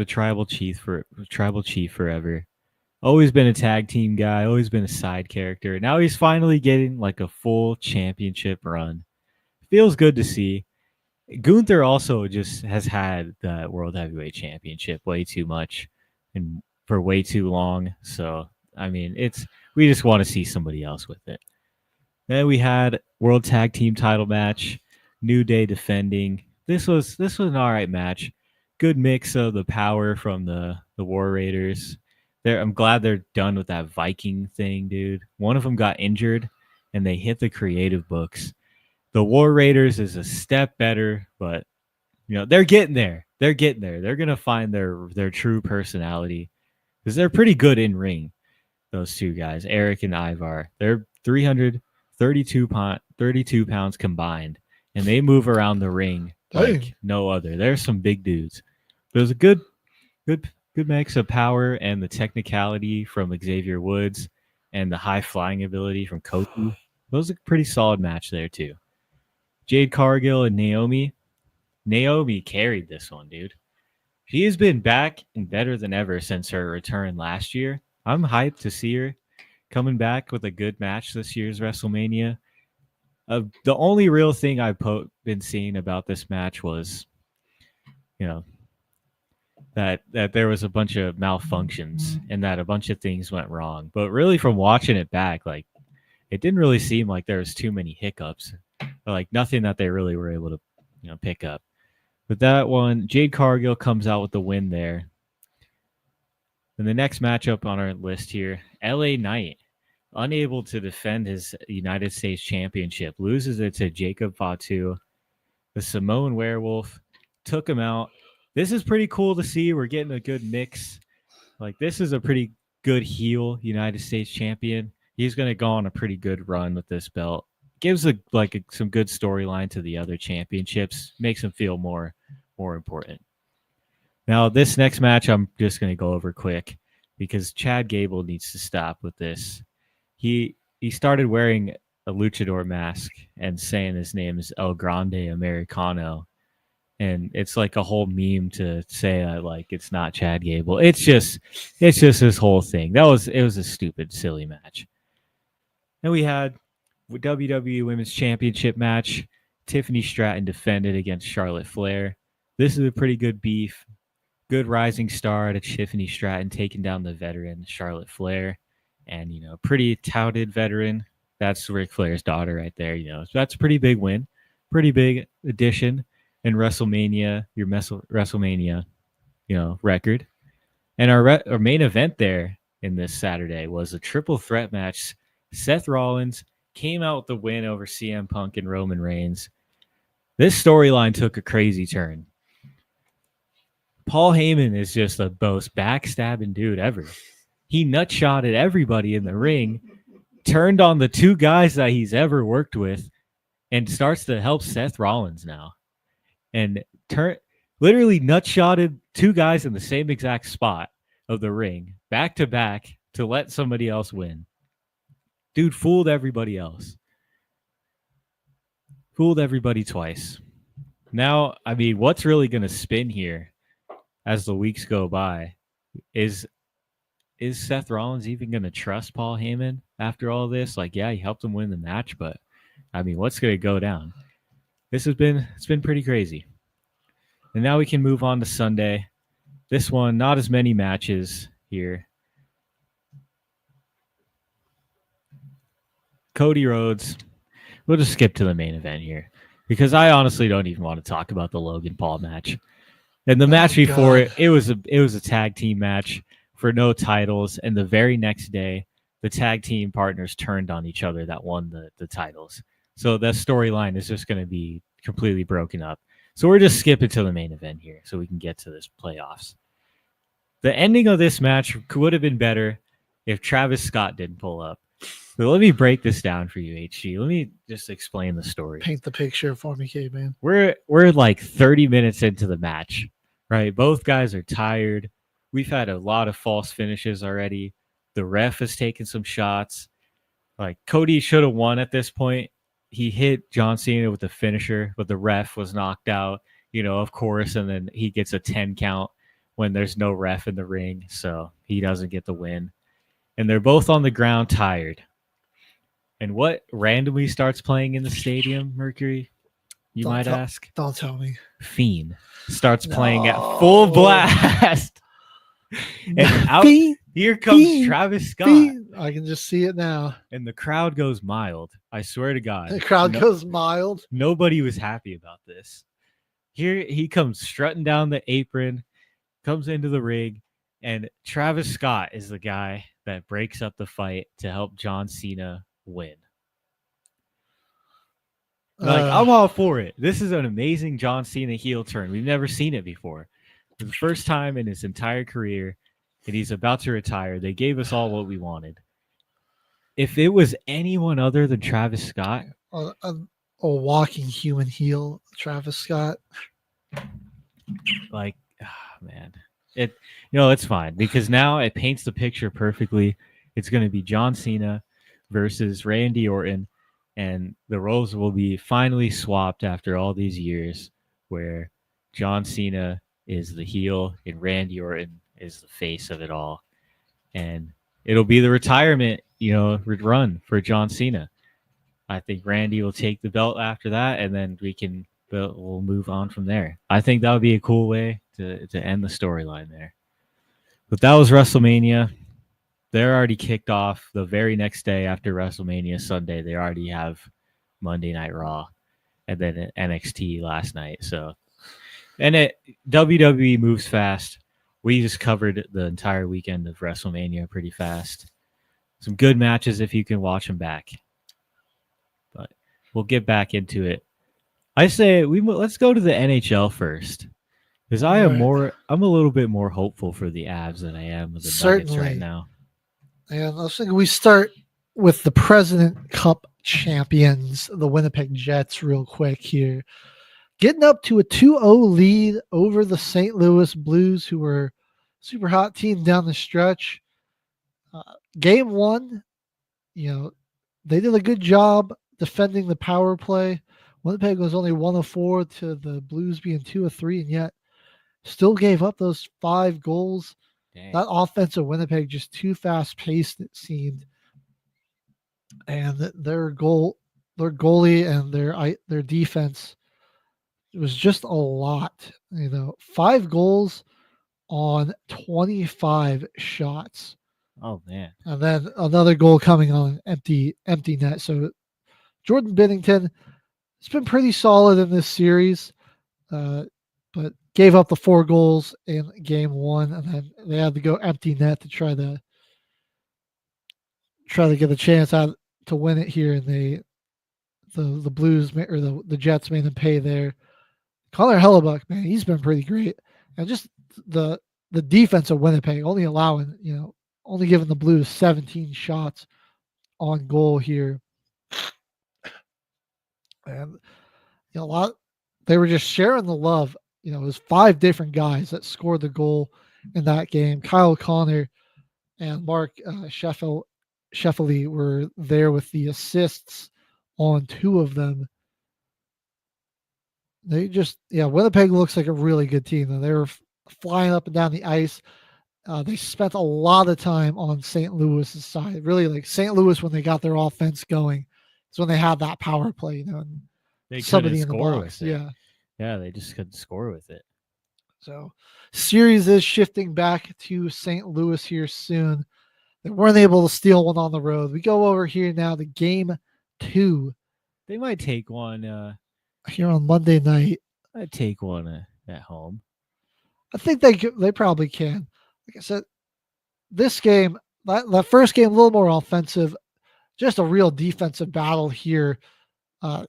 tribal chief forever. Always been a tag team guy. Always been a side character. Now he's finally getting like a full championship run. Feels good to see. Gunther also just has had the World Heavyweight Championship way too much and for way too long. So I mean, we just want to see somebody else with it. Then we had World Tag Team title match, New Day defending. This was an all right match. Good mix of the power from the War Raiders. I'm glad they're done with that Viking thing, dude. One of them got injured, and they hit the creative books. The War Raiders is a step better, but they're getting there. They're getting there. They're gonna find their true personality because they're pretty good in ring. Those two guys, Eric and Ivar, they're 332 pounds combined, and they move around the ring like no other. There's some big dudes. There's a good mix of power and the technicality from Xavier Woods and the high flying ability from Cody. That was a pretty solid match there too. Jade Cargill and Naomi. Naomi carried this one, dude. She has been back and better than ever since her return last year. I'm hyped to see her coming back with a good match this year's WrestleMania. The only real thing I've been seeing about this match was, that there was a bunch of malfunctions and that a bunch of things went wrong. But really, from watching it back, like it didn't really seem like there was too many hiccups, or like nothing that they really were able to, pick up. But that one, Jade Cargill comes out with the win there. And the next matchup on our list here, LA Knight, unable to defend his United States Championship, loses it to Jacob Fatu. The Samoan Werewolf took him out. This is pretty cool to see. We're getting a good mix. Like, this is a pretty good heel United States champion. He's going to go on a pretty good run with this belt. Gives some good storyline to the other championships. Makes him feel more important. Now, this next match, I'm just going to go over quick because Chad Gable needs to stop with this. He started wearing a luchador mask and saying his name is El Grande Americano. And it's like a whole meme to say that like it's not Chad Gable. It's just this whole thing. It was a stupid, silly match. Then we had WWE Women's Championship match. Tiffany Stratton defended against Charlotte Flair. This is a pretty good beef. Good rising star to Tiffany Stratton taking down the veteran Charlotte Flair. And, pretty touted veteran. That's Ric Flair's daughter right there. So that's a pretty big win. Pretty big addition in WrestleMania, your WrestleMania, record. And our main event there in this Saturday was a triple threat match. Seth Rollins came out with the win over CM Punk and Roman Reigns. This storyline took a crazy turn. Paul Heyman is just the most backstabbing dude ever. He nutshotted everybody in the ring, turned on the two guys that he's ever worked with, and starts to help Seth Rollins now. And literally nutshotted two guys in the same exact spot of the ring, back to back, to let somebody else win. Dude fooled everybody else. Fooled everybody twice. Now, I mean, what's really going to spin here as the weeks go by is Seth Rollins even going to trust Paul Heyman after all this? Like, yeah, he helped him win the match, but I mean, what's going to go down? It's been pretty crazy. And now we can move on to Sunday. This one, not as many matches here. Cody Rhodes. We'll just skip to the main event here because I honestly don't even want to talk about the Logan Paul match. And the match before it was a tag team match for no titles. And the very next day, the tag team partners turned on each other that won the titles. So that storyline is just going to be completely broken up. So we're just skipping to the main event here so we can get to this playoffs. The ending of this match would have been better if Travis Scott didn't pull up. So let me break this down for you, HG. Let me just explain the story. Paint the picture for me, K-Man. We're like 30 minutes into the match, right? Both guys are tired. We've had a lot of false finishes already. The ref has taken some shots. Like, Cody should have won at this point. He hit John Cena with the finisher, but the ref was knocked out, of course, and then he gets a 10 count when there's no ref in the ring, so he doesn't get the win. And they're both on the ground tired. And what randomly starts playing in the stadium, Mercury? You might ask. Don't tell me. Fiend starts playing at full blast. And out here comes Travis Scott. I can just see it now. And the crowd goes mild. I swear to God. The crowd goes mild. Nobody was happy about this. Here he comes strutting down the apron, comes into the ring, and Travis Scott is the guy that breaks up the fight to help John Cena win. Like, I'm all for it. This is an amazing John Cena heel turn. We've never seen it before. For the first time in his entire career, and he's about to retire. They gave us all what we wanted. If it was anyone other than Travis Scott, a walking human heel, Travis Scott. Like, man, it's fine because now it paints the picture perfectly. It's going to be John Cena versus Randy Orton, and the roles will be finally swapped after all these years, where John Cena is the heel and Randy Orton is the face of it all, and it'll be the retirement, run for John Cena. I think Randy will take the belt after that, and then we'll move on from there. I think that would be a cool way to end the storyline there. But that was WrestleMania. They're already kicked off the very next day after WrestleMania Sunday. They already have Monday Night Raw, and then NXT last night. So, and WWE moves fast. We just covered the entire weekend of WrestleMania pretty fast. Some good matches if you can watch them back. But we'll get back into it. I say let's go to the NHL first, because I'm a little bit more hopeful for the Avs than I am with the Nuggets right now. And I was thinking we start with the President Cup champions, the Winnipeg Jets, real quick here. Getting up to a 2-0 lead over the St. Louis Blues, who were a super hot team down the stretch. Game one, they did a good job defending the power play. Winnipeg was only 1 of 4 to the Blues being 2 of 3, and yet still gave up those 5 goals. Dang. That offense of Winnipeg just too fast-paced, it seemed. And their goalie and their defense, it was just a lot. 5 goals on 25 shots. Oh, man. And then another goal coming on empty net. So Jordan Binnington, it's been pretty solid in this series, but gave up the 4 goals in game one, and then they had to go empty net to try to get a chance out to win it here. And the Blues or the Jets made them pay there. Connor Hellebuck, man, he's been pretty great, and just the defense of Winnipeg only giving the Blues 17 shots on goal here. And they were just sharing the love. It was 5 different guys that scored the goal in that game. Kyle Connor and Mark Sheffley were there with the assists on 2 of them. Winnipeg looks like a really good team. They were flying up and down the ice. They spent a lot of time on St. Louis's side. Really, like St. Louis, when they got their offense going, it's when they had that power play. And they somebody couldn't in the score box. with it. Yeah. Yeah, they just couldn't score with it. So, series is shifting back to St. Louis here soon. They weren't able to steal one on the road. We go over here now to game 2. They might take one here on Monday night. I'd take one at home. I think they probably can. Like I said, this game, that first game, a little more offensive, just a real defensive battle here.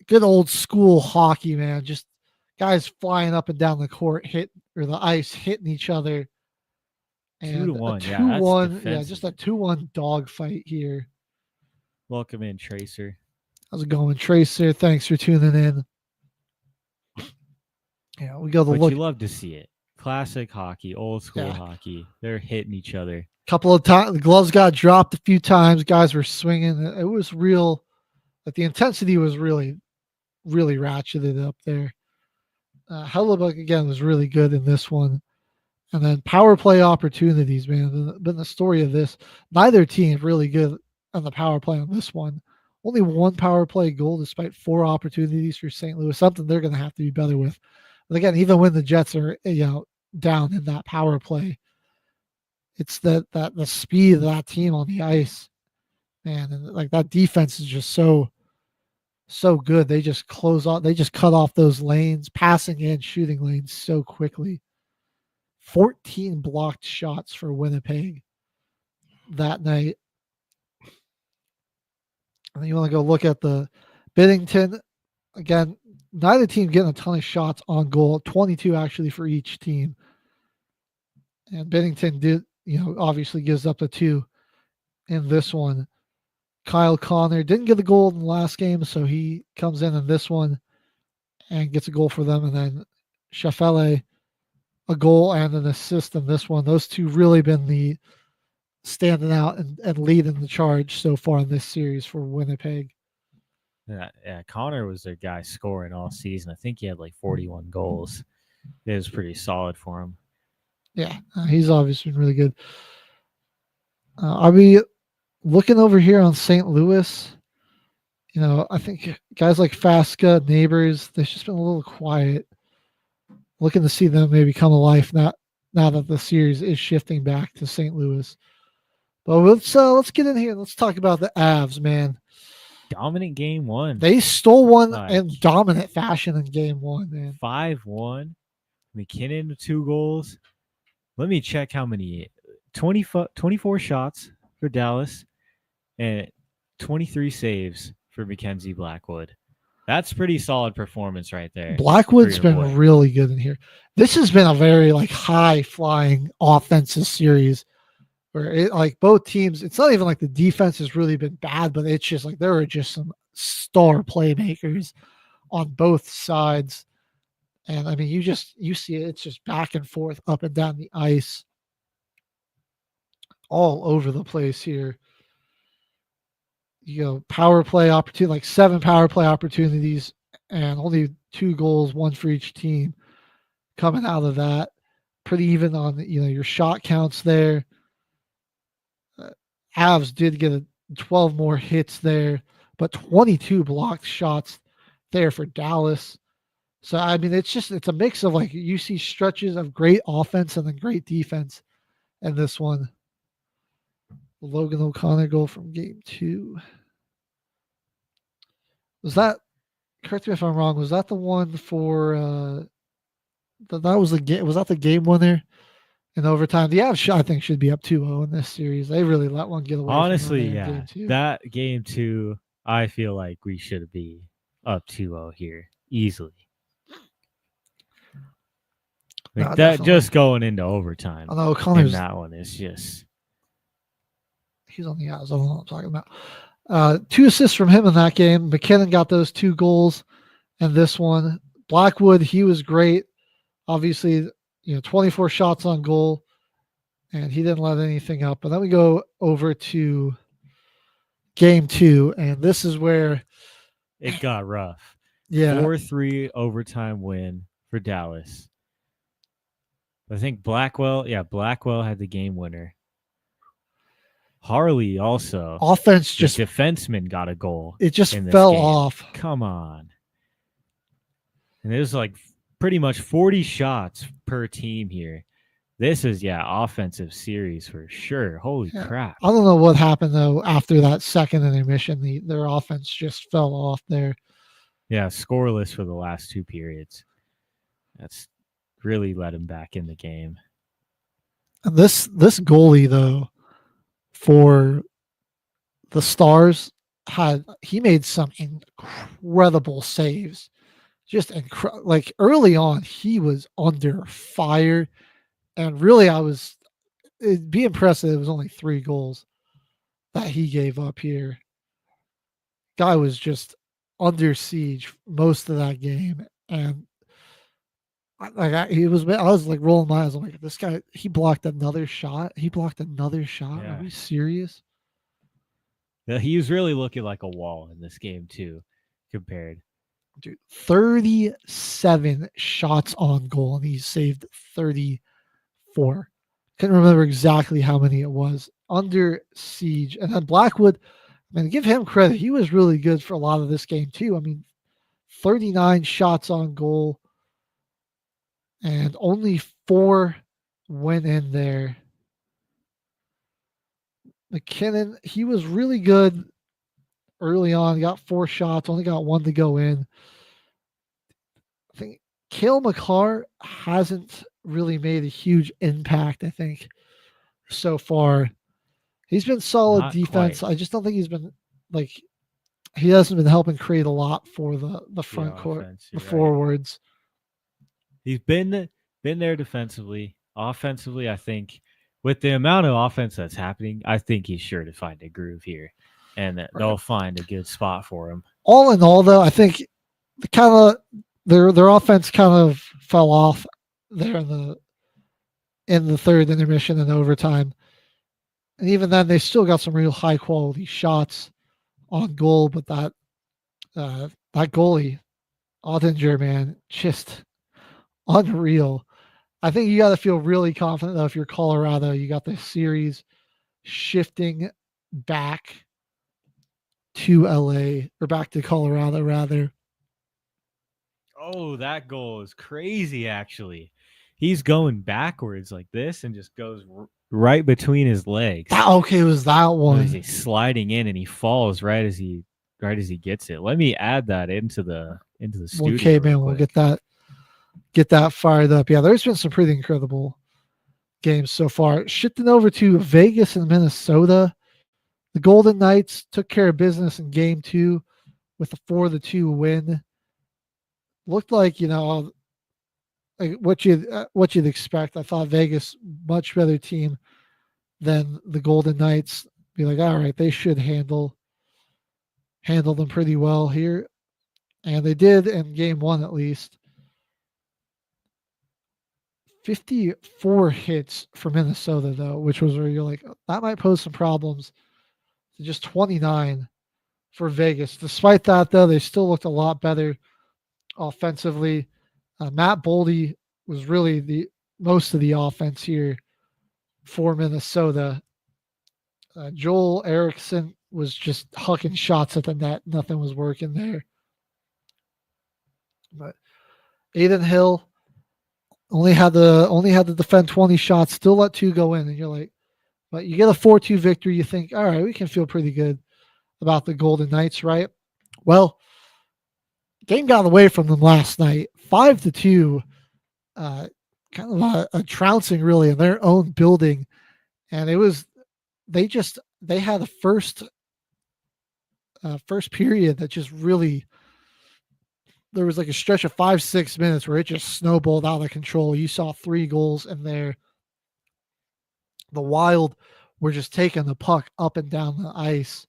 Good old school hockey, man. Just guys flying up and down the court, the ice, hitting each other. And 2-1, 2-1, yeah, just a 2-1 dog fight here. Welcome in, Tracer. How's it going, Tracer? Thanks for tuning in. Yeah, we go to look. You love to see it. Classic hockey, old school hockey. They're hitting each other. Couple of times, the gloves got dropped a few times. Guys were swinging. It was real. Like the intensity was really, really ratcheted up there. Hellebuck again was really good in this one. And then power play opportunities, man. Been the story of this. Neither team really good on the power play on this one. Only 1 power play goal despite 4 opportunities for St. Louis. Something they're going to have to be better with. But again, even when the Jets are down in that power play, it's the speed of that team on the ice. man, and like that defense is just so good. They just they just cut off those lanes, passing and shooting lanes so quickly. 14 blocked shots for Winnipeg that night. And you want to go look at the Biddington. Again, neither team getting a ton of shots on goal, 22 actually for each team. And Biddington did, obviously gives up the 2 in this one. Kyle Connor didn't get the goal in the last game, so he comes in this one and gets a goal for them. And then Shafele, a goal and an assist in this one. Those two really been the standing out and leading the charge so far in this series for Winnipeg. Yeah, Connor was their guy scoring all season. I think he had like 41 goals. It was pretty solid for him. Yeah, he's obviously been really good. Are we looking over here on St. Louis? I think guys like Fasca, Neighbors, they've just been a little quiet. Looking to see them maybe come to life now that the series is shifting back to St. Louis. But let's get in here. Let's talk about the Avs, man. Dominant game 1. They stole one in dominant fashion in game 1, man. 5-1. McKinnon 2 goals. Let me check how many. 24 shots for Dallas and 23 saves for Mackenzie Blackwood. That's pretty solid performance right there. Blackwood's been really good in here. This has been a very high flying offensive series where both teams, it's not even like the defense has really been bad, but it's just there are just some star playmakers on both sides. And I mean, you see it, it's just back and forth, up and down the ice, all over the place here. Power play opportunity, 7 power play opportunities and only 2 goals, 1 for each team coming out of that. Pretty even on, your shot counts there. Avs did get 12 more hits there, but 22 blocked shots there for Dallas. So, I mean, it's a mix of you see stretches of great offense and then great defense in this one. Logan O'Connor goal from game 2. Was that, correct me if I'm wrong, was that the one for, that was the game, was that the game winner in overtime? The Avs, I think, should be up 2-0 in this series. They really let one get away. Honestly, from yeah. game 2. That game 2, I feel like we should be up 2-0 here easily. That definitely. Just going into overtime. Although O'Connor's, that one is just, he's on the Avs. I don't know what I'm talking about. 2 assists from him in that game. McKinnon got those 2 goals and this one. Blackwood, he was great. Obviously, 24 shots on goal, and he didn't let anything up. But then we go over to game 2, and this is where it got rough. Yeah. 4-3 overtime win for Dallas. I think Blackwell had the game winner. Harley also. Offense just. The defenseman got a goal. It just fell off. Come on. And it was pretty much 40 shots per team here. This is, offensive series for sure. Holy crap. I don't know what happened, though, after that second intermission. Their offense just fell off there. Yeah, scoreless for the last 2 periods. That's really let him back in the game. And this goalie, though, for the Stars, he made some incredible saves. Just early on, he was under fire, and really, it'd be impressive. It was only 3 goals that he gave up here. Guy was just under siege most of that game, and I was rolling my eyes. I'm like, this guy, he blocked another shot. Yeah. Are we serious? Yeah, he was really looking like a wall in this game too, compared. Dude, 37 shots on goal, and he saved 34. Couldn't remember exactly how many it was. Under siege. And then Blackwood, man, give him credit. He was really good for a lot of this game too. I mean, 39 shots on goal, and only 4 went in there. McKinnon, he was really good early on. Got 4 shots, only got 1 to go in. I think Cale Makar hasn't really made a huge impact, I think, so far. He's been solid Not defense. quite. I just don't think he's been like he hasn't been helping create a lot for the front court, offense, the you're right. forwards. He's been there defensively. Offensively, I think with the amount of offense that's happening, I think he's sure to find a groove here, and that they'll find a good spot for him. All in all, though, I think the kind of their offense kind of fell off there in the third intermission and overtime. And even then, they still got some real high quality shots on goal. But that goalie, Ottinger, man, just unreal. I think you got to feel really confident though if you're Colorado. You got the series shifting back to LA or back to Colorado rather. Oh, that goal is crazy, actually. He's going backwards like this and just goes right between his legs. Okay, it was that one. He's sliding in and he falls right as he gets it. Let me add that into the studio. Okay, man, we'll get that fired up. Yeah, there's been some pretty incredible games so far. Shifting over to Vegas and Minnesota. The Golden Knights took care of business in game 2 with a 4-2 win. Looked like, like what you'd expect. I thought Vegas much better team than the Golden Knights. Be like, all right, they should handle them pretty well here. And they did in game 1 at least. 54 hits for Minnesota, though, which was where you're like, that might pose some problems. To just 29 for Vegas. Despite that, though, they still looked a lot better offensively. Matt Boldy was really the most of the offense here for Minnesota. Joel Eriksson was just hucking shots at the net. Nothing was working there. But Aiden Hill only had to defend 20 shots, still let 2 go in, and you're like, but you get a 4-2 victory, you think, all right, we can feel pretty good about the Golden Knights, right? Well, game got away from them last night, 5-2, kind of a trouncing really in their own building, and it was they had a first period that just really. There was like a stretch of 5-6 minutes where it just snowballed out of control. You saw 3 goals in there. The Wild were just taking the puck up and down the ice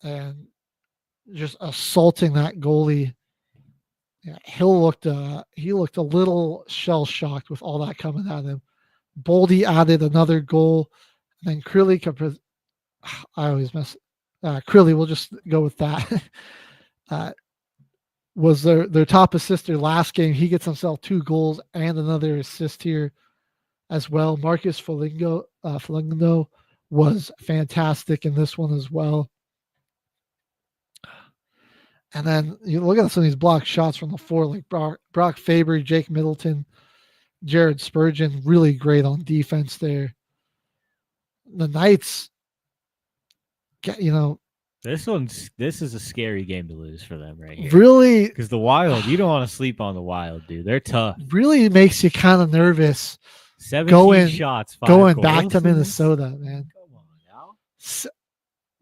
and just assaulting that goalie. Yeah, Hill looked a little shell shocked with all that coming at him. Boldy added another goal, and then Crilly. I always mess. Crilly, we'll just go with that. Was their top assister last game. He gets himself 2 goals and another assist here as well. Marcus Foligno was fantastic in this one as well. And then you look at some of these blocked shots from the floor, like Brock Faber, Jake Middleton, Jared Spurgeon, really great on defense there. The Knights, this is a scary game to lose for them right here. Really? Because the Wild, you don't want to sleep on the Wild, dude. They're tough. Really makes you kind of nervous. 17 shots, 5 going goals. Back to Minnesota, man. Come on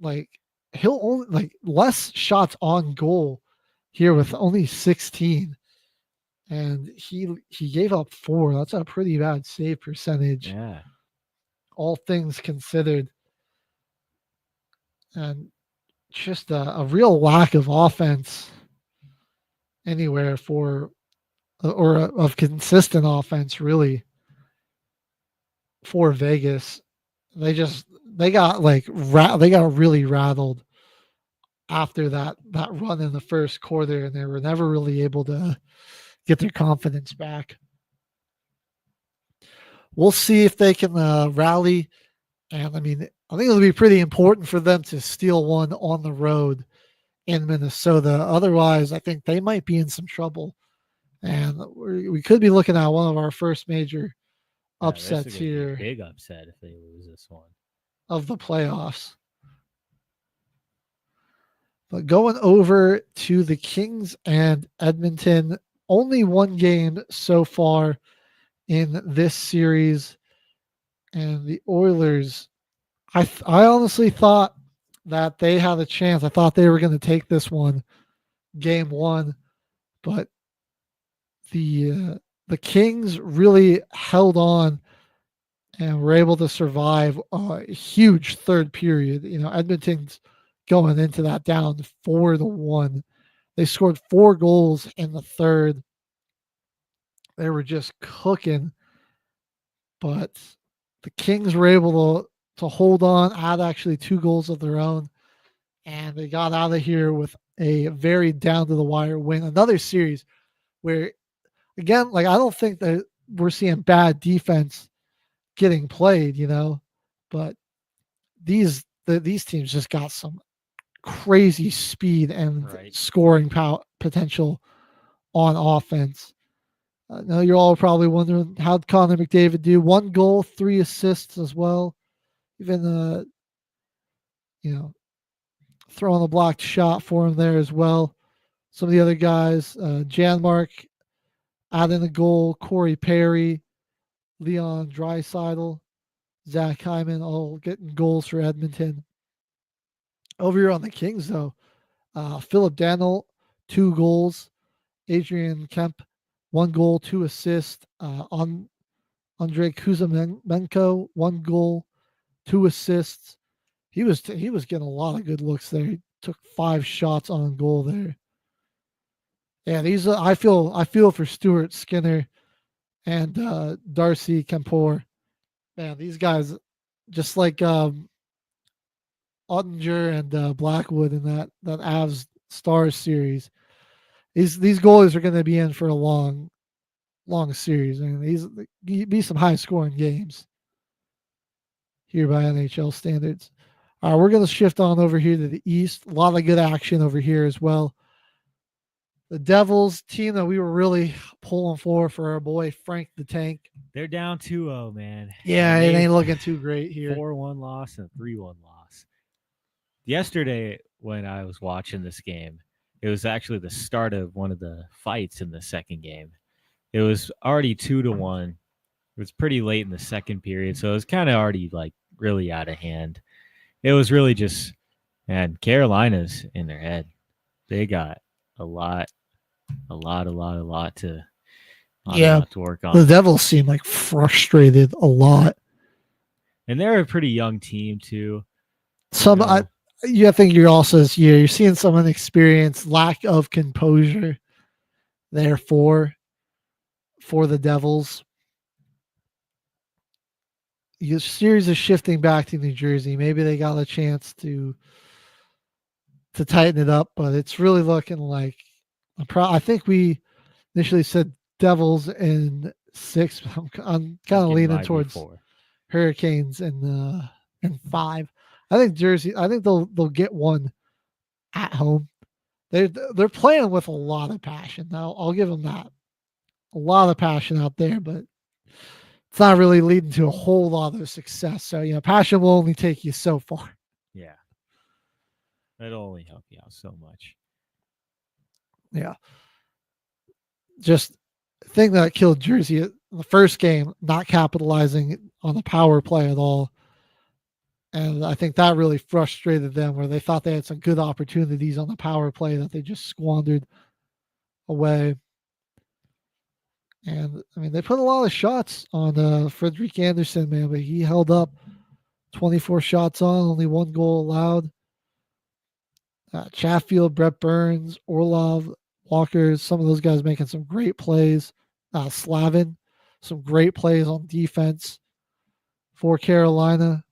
now. He'll only less shots on goal here with only 16. And he gave up 4. That's a pretty bad save percentage. Yeah. All things considered. And just a real lack of offense anywhere of consistent offense really for Vegas. They got really rattled after that run in the first quarter, and they were never really able to get their confidence back. We'll see if they can rally. And I think it'll be pretty important for them to steal one on the road in Minnesota. Otherwise, I think they might be in some trouble. And we could be looking at one of our first major upsets here. Big upset if they lose this one. of the playoffs. But going over to the Kings and Edmonton, only one game so far in this series. And the Oilers, I honestly thought that they had a chance. I thought they were going to take this one, game one, but the Kings really held on and were able to survive a huge third period. Edmonton's going into that down 4-1. They scored 4 goals in the third. They were just cooking, but the Kings were able to hold on, add actually 2 goals of their own, and they got out of here with a very down to the wire win. Another series where, again, like I don't think that we're seeing bad defense getting played, but these teams just got some crazy speed and scoring potential on offense. Now you're all probably wondering, how'd Connor McDavid do? 1 goal, 3 assists as well. Even throwing a blocked shot for him there as well. Some of the other guys, Janmark adding a goal, Corey Perry, Leon Draisaitl, Zach Hyman, all getting goals for Edmonton. Over here on the Kings, though, Philip Daniel, 2 goals. Adrian Kemp, 1 goal, 2 assists. Andrei Kuzmenko, 1 goal, 2 assists. He was getting a lot of good looks there. He took 5 shots on goal there. Yeah, these I feel for Stuart Skinner and Darcy Kempor. Man, these guys, just like Ottinger and Blackwood in that Avs Stars series, these goalies are going to be in for a long series. I mean, these be some high scoring games here by NHL standards. We're going to shift on over here to the East. A lot of good action over here as well. The Devils, team that we were really pulling for our boy Frank the Tank. They're down 2-0, man. Yeah, it ain't looking too great here. 4-1 loss and 3-1 loss. Yesterday, when I was watching this game, it was actually the start of one of the fights in the second game. It was already 2-1. It was pretty late in the second period, so it was kind of already like really out of hand. It was really just, man, Carolina's in their head. They got a lot to work on. The Devils seem like frustrated a lot. And they're a pretty young team too. I think you're also this year, you're seeing some inexperience, lack of composure there for the Devils. Your series is shifting back to New Jersey. Maybe they got a chance to tighten it up, but it's really looking like I think we initially said Devils in 6. I'm kind of leaning towards Hurricanes in 5. I think Jersey. I think they'll get one at home. They're playing with a lot of passion. Now I'll give them that. A lot of passion out there, but it's not really leading to a whole lot of success. So passion will only take you so far. Yeah, it'll only help you out so much. Yeah. Just thing that killed Jersey in the first game, not capitalizing on the power play at all. And I think that really frustrated them, where they thought they had some good opportunities on the power play that they just squandered away. And I mean, they put a lot of shots on Frederick Anderson, man, but he held up. 24 shots on, only 1 goal allowed. Chatfield, Brett Burns, Orlov, Walker, some of those guys making some great plays. Slavin, some great plays on defense for Carolina.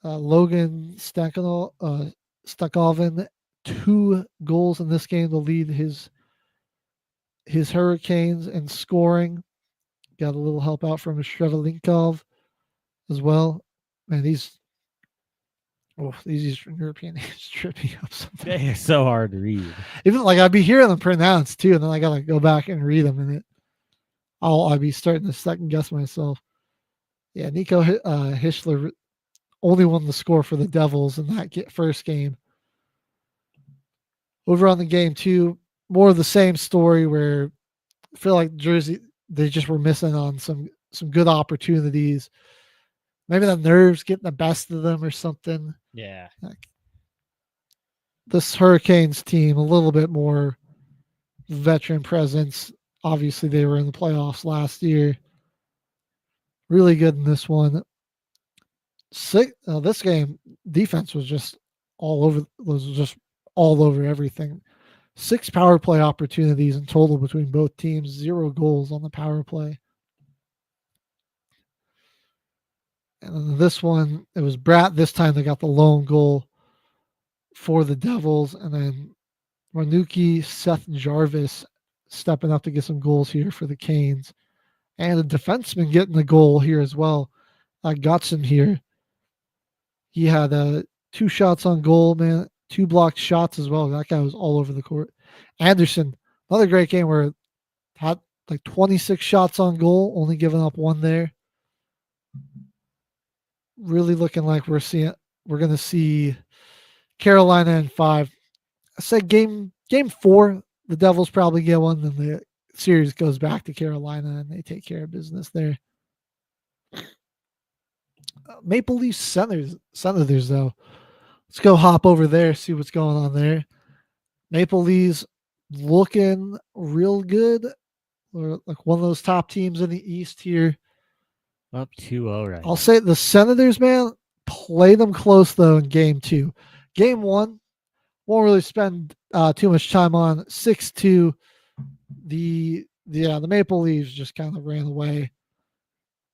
Logan Stakhovin, 2 goals in this game to lead his Hurricanes in scoring. Got a little help out from Shrevelinkov as well. Man, these Eastern European names trip me up sometimes. They're so hard to read. Even like I'd be hearing them pronounced too, and then I gotta go back and read them, and I'd be starting to second guess myself. Yeah, Nico Hischler only one to score for the Devils in that first game. Over on the game 2, more of the same story where I feel like Jersey, they just were missing on some good opportunities. Maybe the nerves getting the best of them or something. Yeah. Like, this Hurricanes team, a little bit more veteran presence. Obviously, they were in the playoffs last year. Really good in this one. This game, defense was just all over everything. 6 power play opportunities in total between both teams, 0 goals on the power play. And then this one, it was Bratt. This time they got the lone goal for the Devils. And then Manuki, Seth Jarvis stepping up to get some goals here for the Canes. And a defenseman getting the goal here as well. Gotson here. He had 2 shots on goal, man. 2 blocked shots as well. That guy was all over the court. Anderson, another great game where had like 26 shots on goal, only giving up 1 there. Really looking like we're going to see Carolina in 5. I said game 4, the Devils probably get 1, then the series goes back to Carolina and they take care of business there. Maple Leafs Senators though. Let's go hop over there, see what's going on there. Maple Leafs looking real good. We're like one of those top teams in the East here. Up 2-0 right I'll say the Senators, man, play them close though in game 2. Game 1, won't really spend too much time on. 6-2. The Maple Leafs just kind of ran away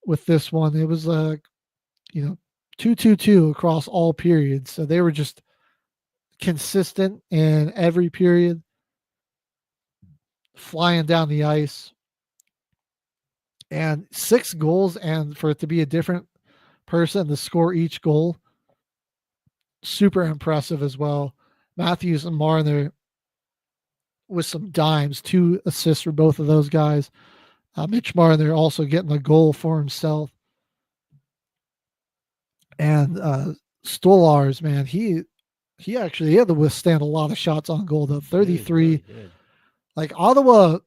with this one. It was 2-2-2 across all periods. So they were just consistent in every period, flying down the ice. And 6 goals, and for it to be a different person to score each goal, super impressive as well. Matthews and Marner with some dimes, 2 assists for both of those guys. Mitch Marner also getting a goal for himself. And Stolarz, man, he actually had to withstand a lot of shots on goal, though. 33. Really like Ottawa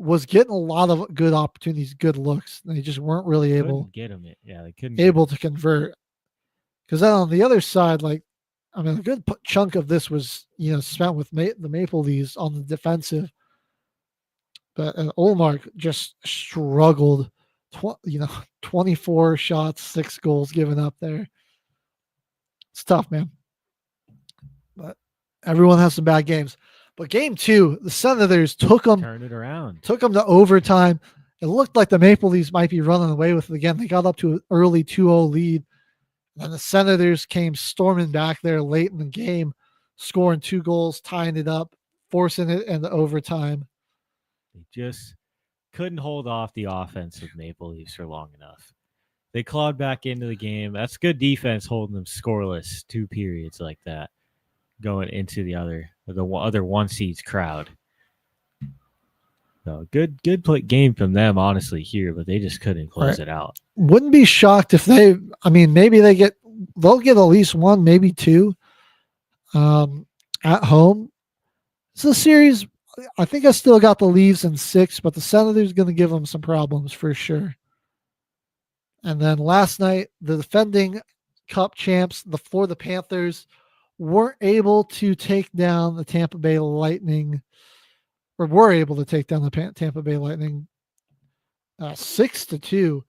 was getting a lot of good opportunities, good looks. They just weren't really able get them. Yeah, they couldn't able to convert. Because then on the other side, a good chunk of this was spent with the Maple Leafs on the defensive. But Olmark just struggled. 24 shots, 6 goals given up there. It's tough, man. But everyone has some bad games. But game 2, the Senators turn it around. Took them to overtime. It looked like the Maple Leafs might be running away with it again. They got up to an early 2-0 lead. And the Senators came storming back there late in the game, scoring 2 goals, tying it up, forcing it into overtime. They just couldn't hold off the offense of Maple Leafs for long enough. They clawed back into the game. That's good defense holding them scoreless 2 periods like that, going into the other 1 seeds crowd. So good game from them, honestly, here, but they just couldn't close it out. Wouldn't be shocked if maybe they'll get at least 1, maybe 2 at home. So the series, I think I still got the Leafs in 6, but the Senators going to give them some problems for sure. And then last night, the defending Cup champs, the Florida Panthers, weren't able to take down the Tampa Bay Lightning, or were able to take down the Tampa Bay Lightning 6-2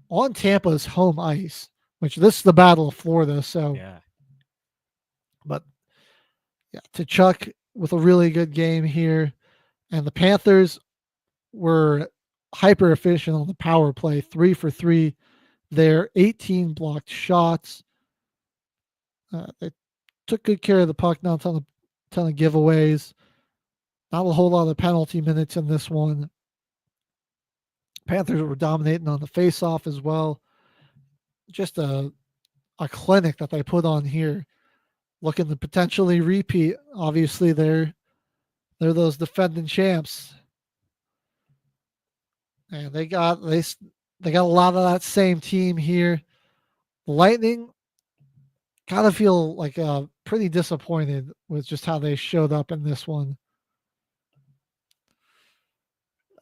on Tampa's home ice, which this is the Battle of Florida. So, but Tkachuk with a really good game here. And the Panthers were hyper efficient on the power play, 3 for 3 there, 18 blocked shots. They took good care of the puck, not a ton of giveaways. Not a whole lot of penalty minutes in this one. Panthers were dominating on the faceoff as well. Just a clinic that they put on here, looking to potentially repeat. Obviously, they're those defending champs, and they got a lot of that same team here. Lightning Gotta feel like pretty disappointed with just how they showed up in this one.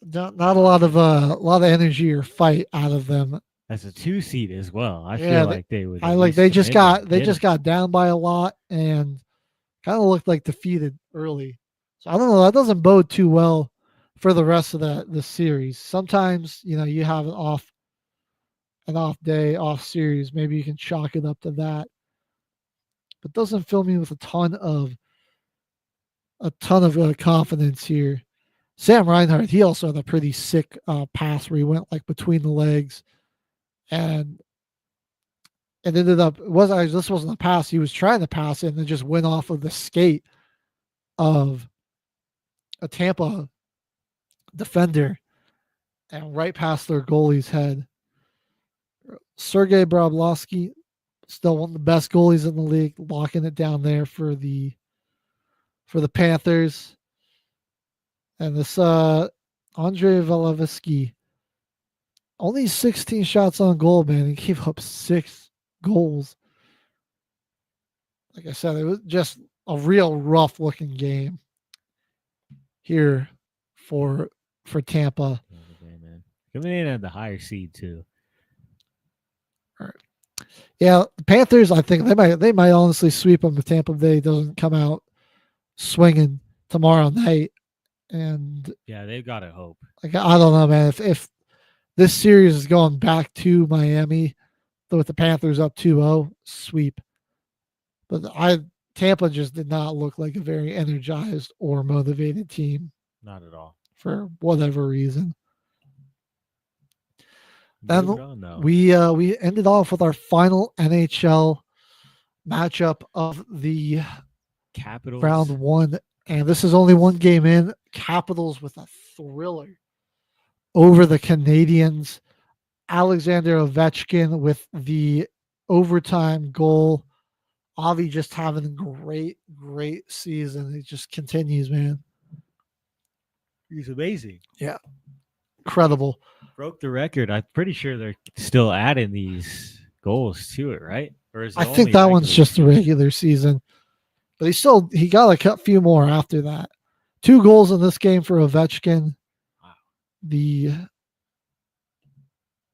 Not a lot of energy or fight out of them. As a 2 seed as well, I Yeah, feel like they would. I at like least they just commit and got get 'em. down by a lot and kind of looked like defeated early. So I don't know. That doesn't bode too well for the rest of the series. Sometimes you have an off day, off series. Maybe you can chalk it up to that, but doesn't fill me with a ton of confidence here. Sam Reinhart, he also had a pretty sick pass where he went like between the legs, and it ended up this wasn't a pass. He was trying to pass it and it just went off of the skate of a Tampa defender and right past their goalie's head. Sergei Bobrovsky, still one of the best goalies in the league, locking it down there for the Panthers. And this Andrei Valovsky, only 16 shots on goal, man. He gave up 6 goals. Like I said, it was just a real rough looking game here for Tampa. Coming in at the higher seed too. All right. Yeah, the Panthers, I think they might honestly sweep them if Tampa Bay doesn't come out swinging tomorrow night. And yeah, they've got to hope. Like I don't know, man. If this series is going back to Miami with the Panthers up 2-0, sweep. But Tampa just did not look like a very energized or motivated team. Not at all. For whatever reason. Then on, we ended off with our final NHL matchup of the Capitals round 1, and this is only one game in. Capitals with a thriller over the Canadiens. Alexander Ovechkin with the overtime goal. Avi just having a great season. It just continues, man. He's amazing. Yeah. Incredible. Broke the record. I'm pretty sure they're still adding these goals to it, right? Or is it I think that one's just the regular season. But he got a few more after that. 2 goals in this game for Ovechkin. Wow. The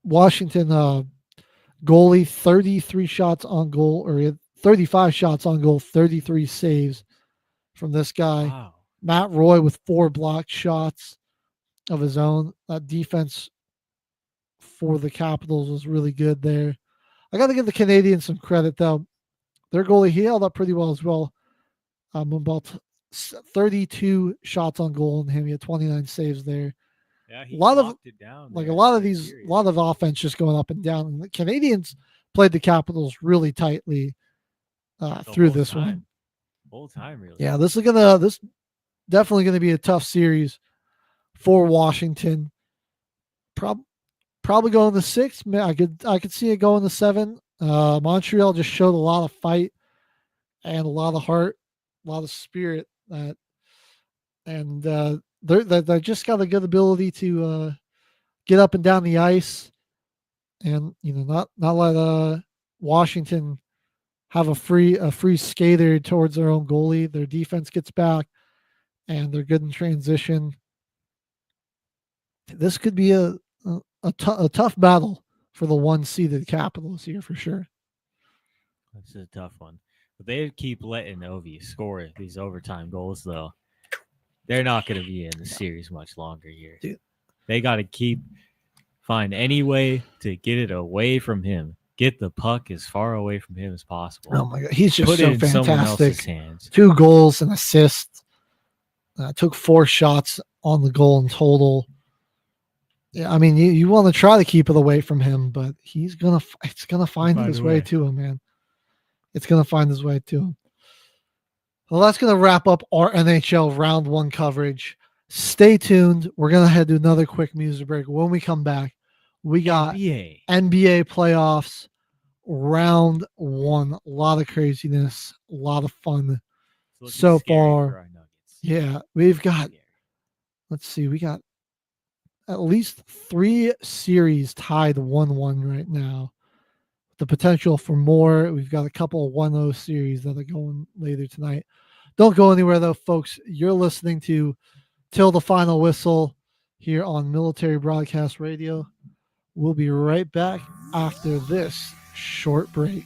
Washington goalie, 33 shots on goal, or 35 shots on goal, 33 saves from this guy. Wow. Matt Roy with 4 blocked shots of his own. That defense for the Capitals was really good there. I got to give the Canadiens some credit, though. Their goalie, he held up pretty well as well. About 32 shots on goal in him. He had 29 saves there. Yeah, he locked it down. Like a lot of offense just going up and down. And the Canadiens played the Capitals really tightly through this one. Whole time, really. Yeah, this definitely gonna be a tough series for Washington. Probably going to 6. I could see it going to 7. Montreal just showed a lot of fight and a lot of heart, a lot of spirit. And they just got a good ability to get up and down the ice, and not let Washington have a free skater towards their own goalie. Their defense gets back, and they're good in transition. This could be a tough battle for the 1-seeded Capitals here for sure. This is a tough one. But they keep letting Ovi score these overtime goals, though. They're not going to be in the series much longer here. Dude. They got to find any way to get it away from him. Get the puck as far away from him as possible. Oh my God, he's just Put so it in someone fantastic. else's hands. 2 goals and assists. Took 4 shots on the goal in total. Yeah, I mean, you want to try to keep it away from him, but it's gonna find his way to him, man. It's gonna find his way to him. Well, that's gonna wrap up our NHL round 1 coverage. Stay tuned. We're gonna head to another quick music break. When we come back, we got NBA playoffs round 1. A lot of craziness, a lot of fun so far. Yeah, we've got. Let's see, we got at least 3 series tied 1-1 right now. the potential for more. We've got a couple of 1-0 series that are going later tonight. Don't go anywhere, though, folks. You're listening to Till the Final Whistle here on Military Broadcast Radio. We'll be right back after this short break.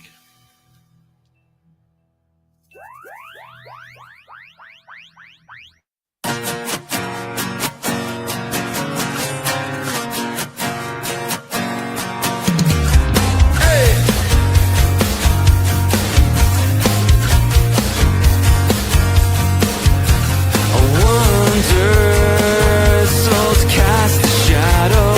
Souls cast a shadow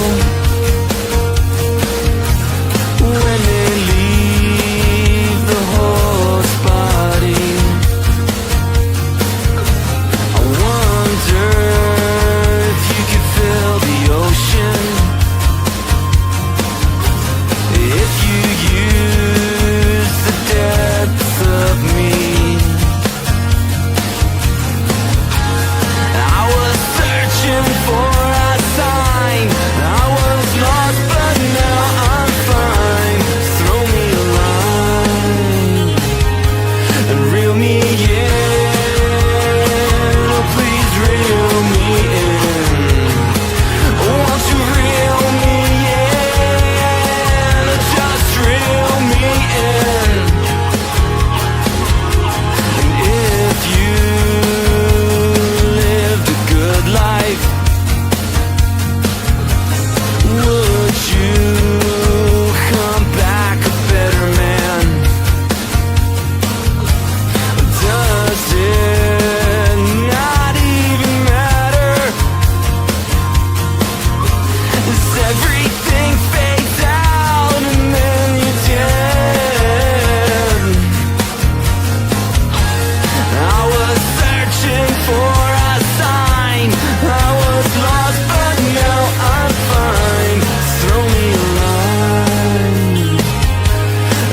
when they leave the host body. I wonder if you could feel the ocean if you use the depths of me. I was searching for a sign. I was lost, but now I'm fine. Throw me a line and reel me in. Oh, please reel me in. Won't you reel me in? Just reel me in. And if you lived a good life, would you come back a better man? Does it not even matter? Does everything fades out and then you're dead? I was searching for a sign. I was lost, but now I'm fine. Throw me a line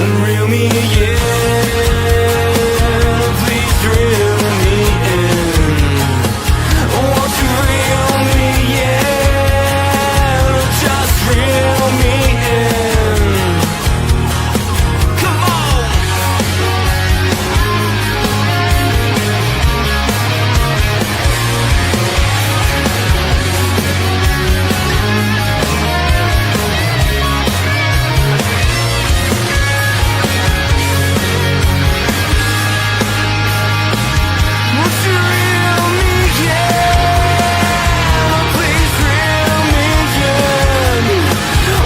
and reel me in. Please reel me in. Won't you reel me in? Just reel me in. Come on. Won't you reel me in? Please reel me in.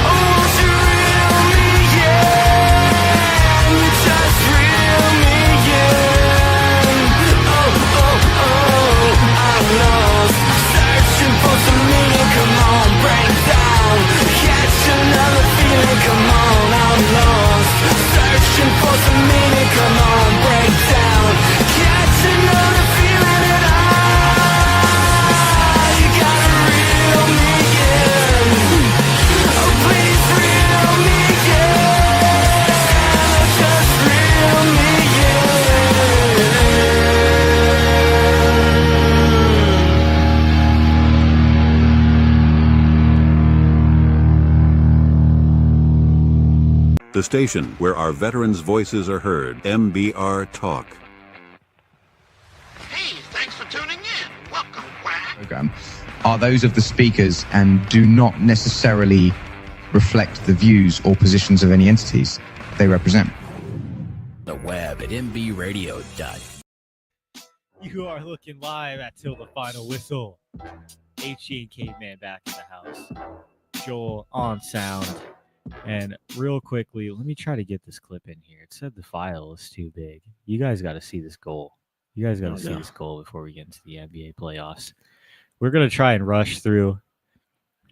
Won't you reel me in? Just reel me in. Oh, I'm lost, searching for some meaning. Come on, break down, catch another feeling. Come on, I'm lost, searching for some meaning. Come on, break down, catch another feeling. And you gotta reel me in. Oh, please reel me in. Just reel me The station where our veterans' voices are heard. MBR Talk. Hey, thanks for tuning in. Welcome, Quack. Program are those of the speakers and do not necessarily reflect the views or positions of any entities they represent. The web at mbradio.com. You are looking live at Till the Final Whistle. HG and Caveman back in the house. Joel on sound. And real quickly, let me try to get this clip in here. It said the file is too big. You guys got to see this goal. You guys got to see this goal before we get into the NBA playoffs. We're going to try and rush through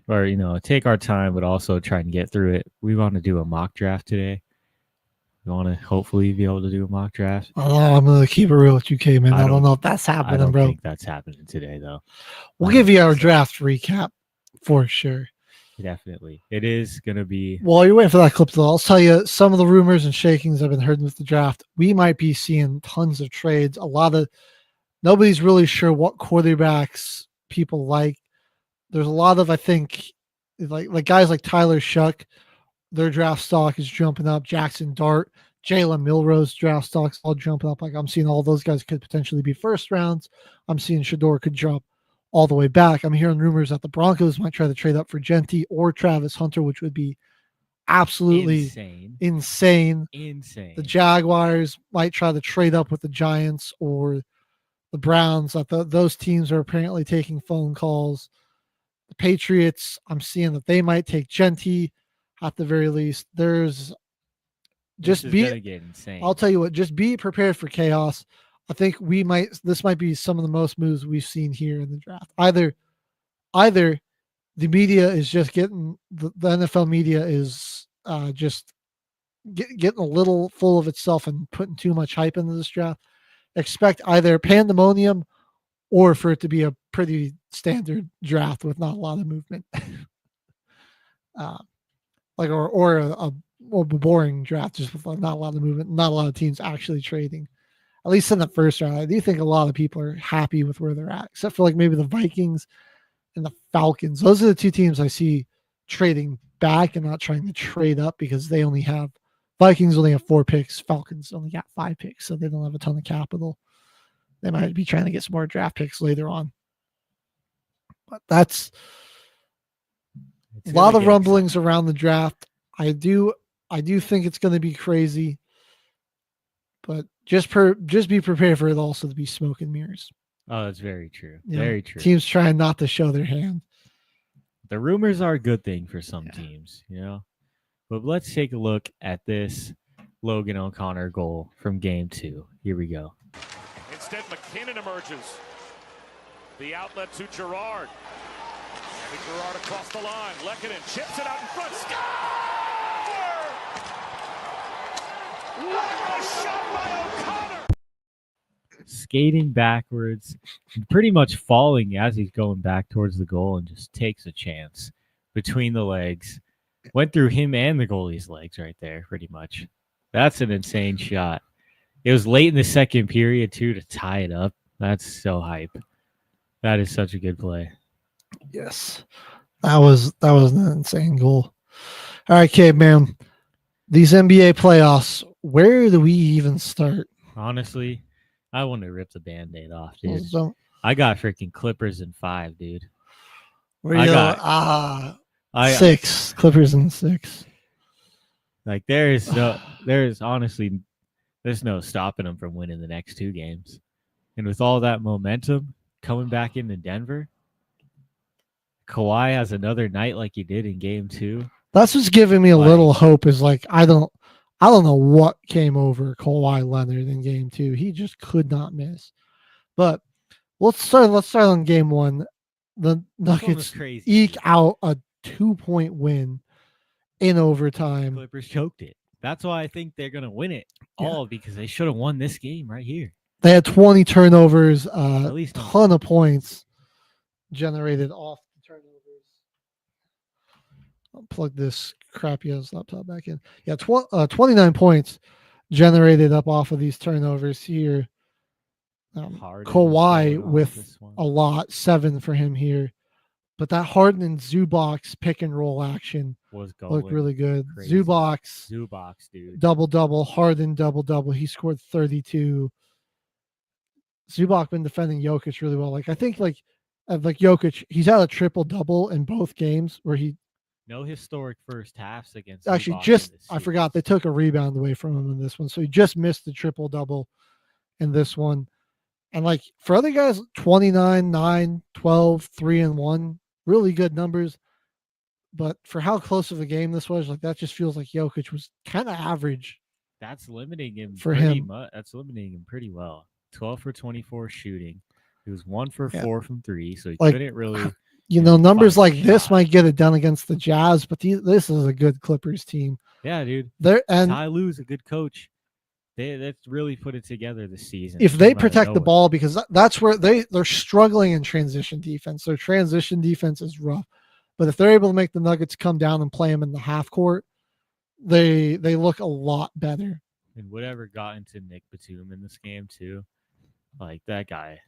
or, take our time, but also try and get through it. We want to do a mock draft today. We want to hopefully be able to do a mock draft. Oh, I'm going to keep it real with you, K-Man. I don't know if that's happening, I don't bro. think that's happening today, though. We'll give you our draft recap for sure. Definitely. It is going to be. While you're waiting for that clip, though, I'll tell you some of the rumors and shakings I've been heard with the draft. We might be seeing tons of trades. Nobody's really sure what quarterbacks people like. There's a lot of, I think, like guys like Tyler Shuck their draft stock is jumping up. Jackson Dart, Jalen Milrose draft stocks all jumping up. Like I'm seeing all those guys could potentially be first rounds. I'm seeing Shador could drop all the way back. I'm hearing rumors that the Broncos might try to trade up for Genty or Travis Hunter, which would be absolutely insane. The Jaguars might try to trade up with the Giants or the Browns. Those teams are apparently taking phone calls. The Patriots, I'm seeing that they might take Genty at the very least. There's just gonna get insane. I'll tell you what, just be prepared for chaos. I think this might be some of the most moves we've seen here in the draft. Either the media is just getting the NFL media is just getting a little full of itself and putting too much hype into this draft. Expect either pandemonium or for it to be a pretty standard draft with not a lot of movement. Or a boring draft just with not a lot of movement, not a lot of teams actually trading. At least in the first round, I do think a lot of people are happy with where they're at, except for like maybe the Vikings and the Falcons. Those are the two teams I see trading back and not trying to trade up because Vikings only have 4 picks. Falcons only got 5 picks, so they don't have a ton of capital. They might be trying to get some more draft picks later on. But that's a lot of rumblings around the draft. I do think it's going to be crazy, but just be prepared for it also to be smoke and mirrors. Oh, that's very true. Very true. Teams trying not to show their hand. The rumors are a good thing for some teams, But let's take a look at this Logan O'Connor goal from Game 2. Here we go. Instead, McKinnon emerges. The outlet to Gerard. And Gerard across the line. Lehkonen chips it out in front. Score! What a shot by O'Connor! Skating backwards, pretty much falling as he's going back towards the goal and just takes a chance between the legs. Went through him and the goalie's legs right there, pretty much. That's an insane shot. It was late in the second period, too, to tie it up. That's so hype. That is such a good play. Yes. That was an insane goal. All right, Cabe, man. These NBA playoffs, where do we even start? Honestly, I want to rip the Band-Aid off, dude. I got freaking Clippers in 5, dude. Where you got 6. Clippers in 6. Like there's honestly no stopping them from winning the next 2 games. And with all that momentum coming back into Denver, Kawhi has another night like he did in Game 2. That's what's giving me a little hope. Is like I don't know what came over Kawhi Leonard in Game 2. He just could not miss. But let's start on Game 1. The Nuggets eke out a 2-point win in overtime. Clippers choked it. That's why I think they're gonna win it all because they should have won this game right here. They had 20 turnovers, at least a ton of points generated off the turnovers. I'll plug this crappy ass laptop back in. Yeah, 29 points generated up off of these turnovers here. Kawhi with a lot, 7 for him here. But that Harden and Zubac pick and roll action looked really good. Crazy. Zubac, dude. Double-double. Harden, double-double. He scored 32. Zubac been defending Jokic really well. Like I think like Jokic, he's had a triple-double in both games where he no historic first halves against actually I forgot they took a rebound away from him in this one. So he just missed the triple-double in this one. And like for other guys, 29, 9, 12, 3 and 1. Really good numbers, but for how close of a game this was, like that just feels like Jokic was kind of average. That's limiting him for him. That's limiting him pretty well. 12 for 24 shooting. He was 1 for 4 from 3, so he couldn't really. Numbers like this might get it done against the Jazz, but this is a good Clippers team. Yeah, dude. Ty Lue's a good coach. That's really put it together this season. If they protect the ball, because that's where they're struggling in transition defense. Their transition defense is rough. But if they're able to make the Nuggets come down and play them in the half court, they look a lot better. And whatever got into Nick Batum in this game too, like that guy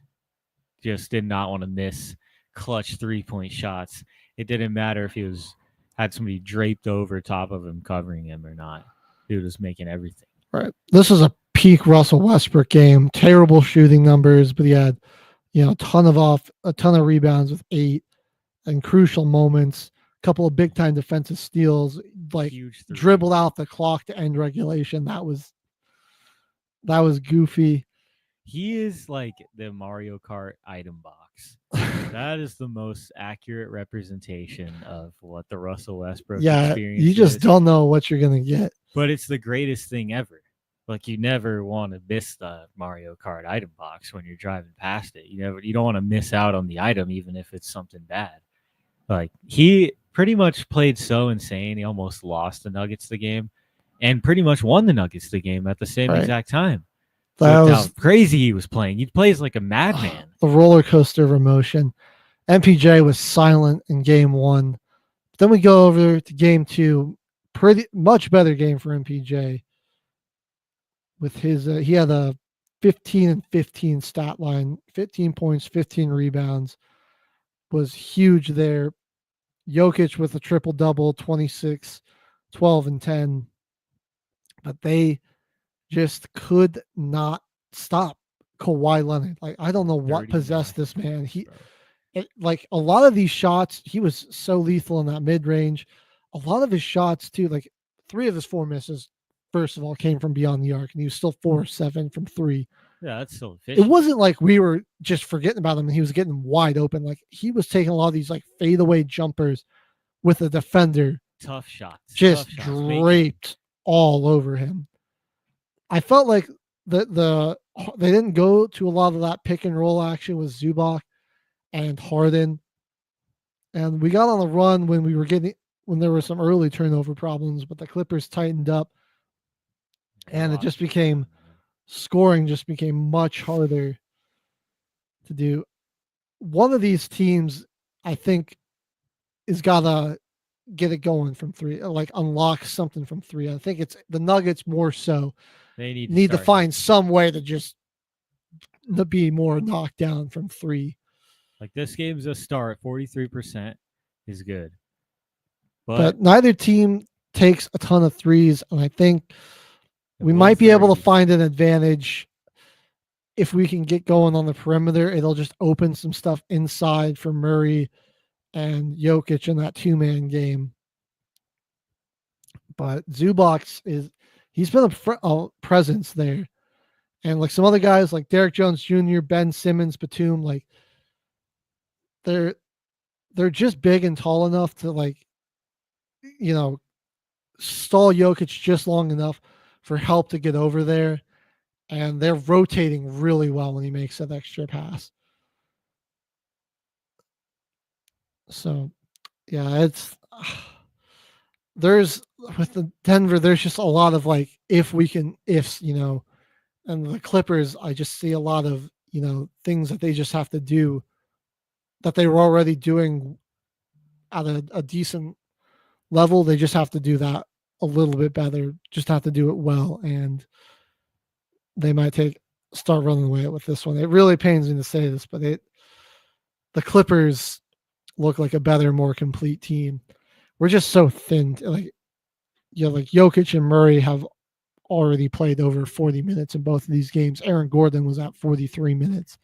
just did not want to miss clutch 3-point shots. It didn't matter if he was had somebody draped over top of him covering him or not. Dude was making everything. Right. This is a peak Russell Westbrook game. Terrible shooting numbers, but he had, a ton of rebounds with 8 and crucial moments. A couple of big time defensive steals, like dribbled out the clock to end regulation. That was goofy. He is like the Mario Kart item box. That is the most accurate representation of what the Russell Westbrook experience you just is. don't know what you're gonna get. But it's the greatest thing ever. Like, you never want to miss the Mario Kart item box when you're driving past it. You don't want to miss out on the item, even if it's something bad. Like, he pretty much played so insane, he almost lost the Nuggets the game, and pretty much won the Nuggets the game at the same exact time. That was how crazy he was playing. He plays like a madman. The roller coaster of emotion. MPJ was silent in game 1. Then we go over to game 2. Pretty much better game for MPJ. With his, he had a 15 and 15 stat line, 15 points, 15 rebounds, was huge there. Jokic with a triple double, 26, 12 and 10. But they just could not stop Kawhi Leonard. Like, I don't know what possessed this man. Like a lot of these shots, he was so lethal in that mid range. A lot of his shots too, like 3 of his 4 misses, first of all, came from beyond the arc, and he was still 4-7 from 3. Yeah, that's still efficient. It wasn't like we were just forgetting about him and he was getting wide open. Like, he was taking a lot of these like fadeaway jumpers with a defender. Tough shots. Just draped all over him. I felt like they didn't go to a lot of that pick and roll action with Zubac and Harden. And we got on a run when there were some early turnover problems, but the Clippers tightened up. And it just became much harder to do. One of these teams, I think, is gotta get it going from 3, like unlock something from 3. I think it's the Nuggets more so. They need to find some way to just to be more knocked down from 3. Like, this game's a start. 43% is good. But neither team takes a ton of threes, and I think we might be able to find an advantage if we can get going on the perimeter. It'll just open some stuff inside for Murray and Jokic in that 2-man game. But Zubac he's been a presence there. And like some other guys like Derek Jones Jr., Ben Simmons, Batum, like they're just big and tall enough to, like, stall Jokic just long enough for help to get over there. And they're rotating really well when he makes that extra pass. So, yeah, with the Denver, there's just a lot of like, ifs, and the Clippers, I just see a lot of, things that they just have to do that they were already doing at a decent level. They just have to do that a little bit better, just have to do it well. And they might start running away with this one. It really pains me to say this, but the Clippers look like a better, more complete team. We're just so thin. Like Jokic and Murray have already played over 40 minutes in both of these games. Aaron Gordon was at 43 minutes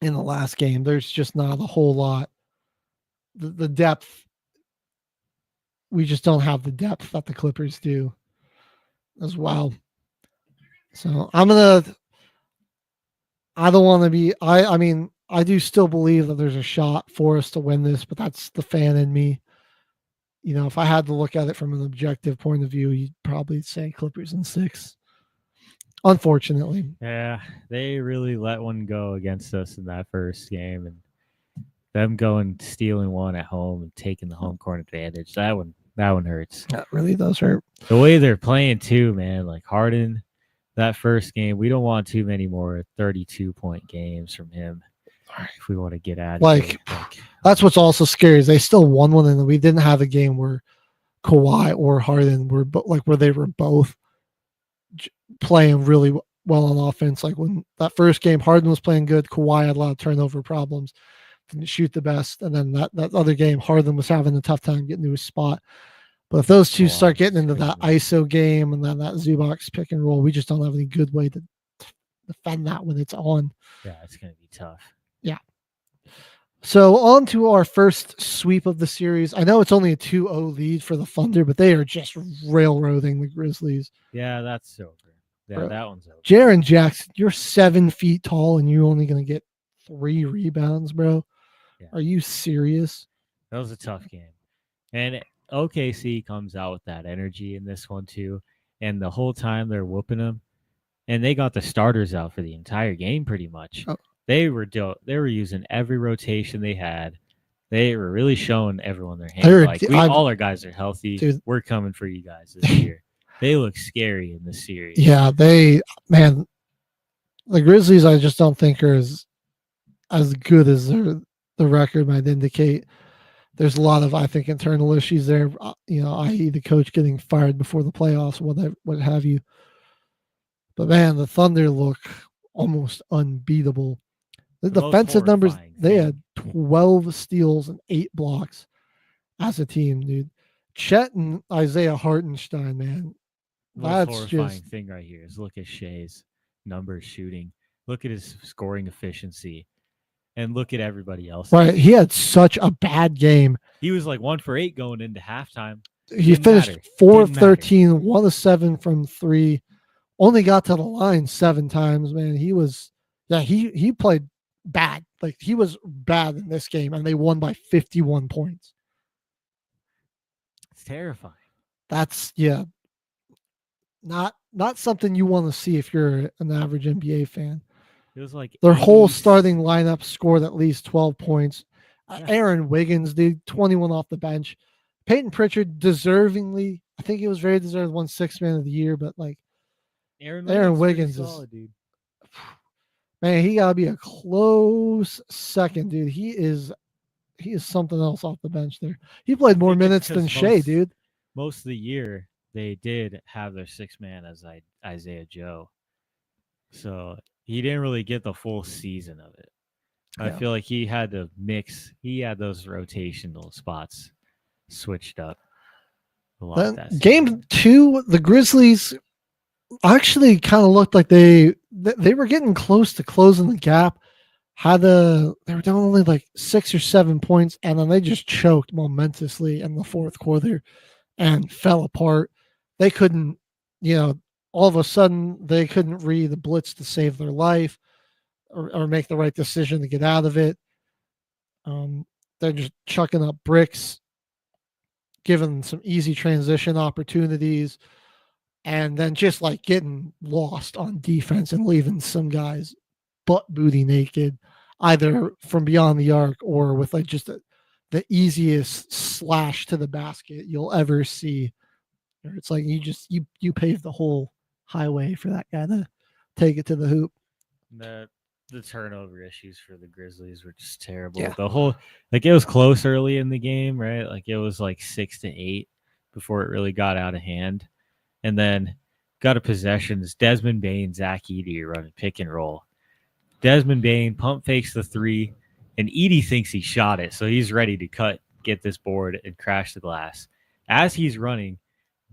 in the last game. There's just not a whole lot. The depth, we just don't have the depth that the Clippers do as well. So I do still believe that there's a shot for us to win this, but that's the fan in me. If I had to look at it from an objective point of view, you'd probably say Clippers in 6. Unfortunately. Yeah, they really let one go against us in that first game, and them stealing one at home and taking the home court advantage. That one hurts. That really does hurt. The way they're playing too, man. Like Harden, that first game, we don't want too many more 32-point games from him. If we want to get at it. That's what's also scary is they still won one, and we didn't have a game where Kawhi or Harden were where they were both playing really well on offense. Like when that first game, Harden was playing good, Kawhi had a lot of turnover problems. didn't shoot the best. And then that other game, Harden was having a tough time getting to his spot. But if those two start getting into that ISO game and then that Zubox pick and roll, we just don't have any good way to defend that when it's on. Yeah, it's going to be tough. Yeah. So on to our first sweep of the series. I know it's only a 2-0 lead for the Thunder, but they are just railroading the Grizzlies. Yeah, that's over. Yeah, Bro, that one's over. Jaren Jackson, you're 7 feet tall and you're only going to get 3 rebounds, bro. Yeah. Are you serious? That was a tough game. And OKC comes out with that energy in this one too. And the whole time they're whooping them. And they got the starters out for the entire game pretty much. Oh. They were using every rotation they had. They were really showing everyone their hand. All our guys are healthy. Dude, we're coming for you guys this year. They look scary in this series. Yeah, the Grizzlies I just don't think are as good as the record might indicate. There's a lot of, I think, internal issues there, i.e. the coach getting fired before the playoffs, what have you. But man, the Thunder look almost unbeatable. The defensive numbers, they had 12 steals and 8 blocks as a team, dude. Chet and Isaiah Hartenstein, man. That's horrifying thing right here is look at Shea's numbers shooting. Look at his scoring efficiency. And look at everybody else. Right. He had such a bad game. He was like 1 for 8 going into halftime. He finished 4 of 13, 1 of 7 from 3. Only got to the line 7 times, man. He played bad. Like, he was bad in this game, and they won by 51 points. It's terrifying. That's, not something you want to see if you're an average NBA fan. It was like their whole starting lineup scored at least 12 points. Aaron Wiggins did 21 off the bench. Peyton Pritchard deservingly, I think he was very deserved, won 6th man of the year, but like Aaron Wiggins is solid, dude. Man, he gotta be a close second, dude. He is something else off the bench there. He played more minutes than Shea, dude. Most of the year they did have their 6th man as Isaiah Joe. So he didn't really get the full season of it. I feel like he had to mix. He had those rotational spots switched up a lot. Game 2, the Grizzlies actually kind of looked like they were getting close to closing the gap. They were down only like 6 or 7 points, and then they just choked momentously in the 4th quarter and fell apart. They couldn't, all of a sudden they couldn't read the blitz to save their life or make the right decision to get out of it. They're just chucking up bricks, giving some easy transition opportunities, and then just like getting lost on defense and leaving some guys butt booty naked, either from beyond the arc or with like just the easiest slash to the basket you'll ever see. It's like you pave the whole highway for that guy to take it to the hoop. The turnover issues for the Grizzlies were just terrible. Yeah. The whole, like, it was close early in the game, right? Like it was like 6-8 before it really got out of hand. And then got a possession. It's Desmond Bane, Zach Edey running pick and roll. Desmond Bane pump fakes the 3, and Edey thinks he shot it. So he's ready to get this board and crash the glass. As he's running,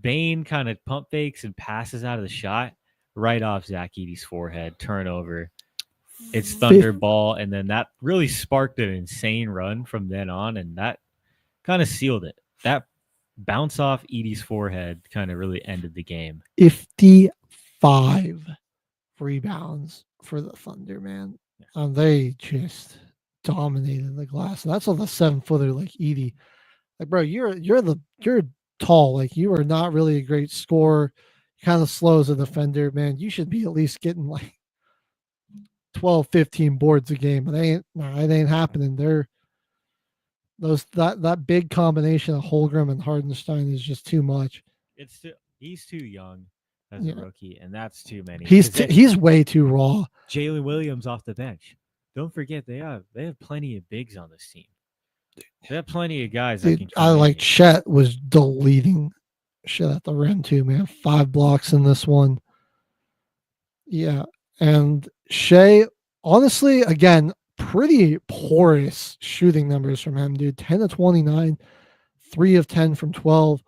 Bane kind of pump fakes and passes out of the shot right off Zach Edey's forehead. Turnover. It's Thunder ball, and then that really sparked an insane run from then on, and that kind of sealed it. That bounce off Edey's forehead kind of really ended the game. 55 rebounds for the Thunder, man. They just dominated the glass. And that's on the 7-footer like Edey. Like, bro, you're tall. Like, you are not really a great scorer. Kind of slow as a defender, man. You should be at least getting like 12, 15 boards a game. But it ain't happening. That big combination of Holmgren and Hardenstein is just too much. He's too young as a rookie, and that's too many. He's way too raw. Jalen Williams off the bench. Don't forget they have plenty of bigs on this team. They have plenty of guys. I like Chet was deleting shit at the rim too, man. 5 blocks in this one. Yeah, and Shea, honestly, again, pretty porous shooting numbers from him, dude. 10 of 29, 3 of 10 from 12.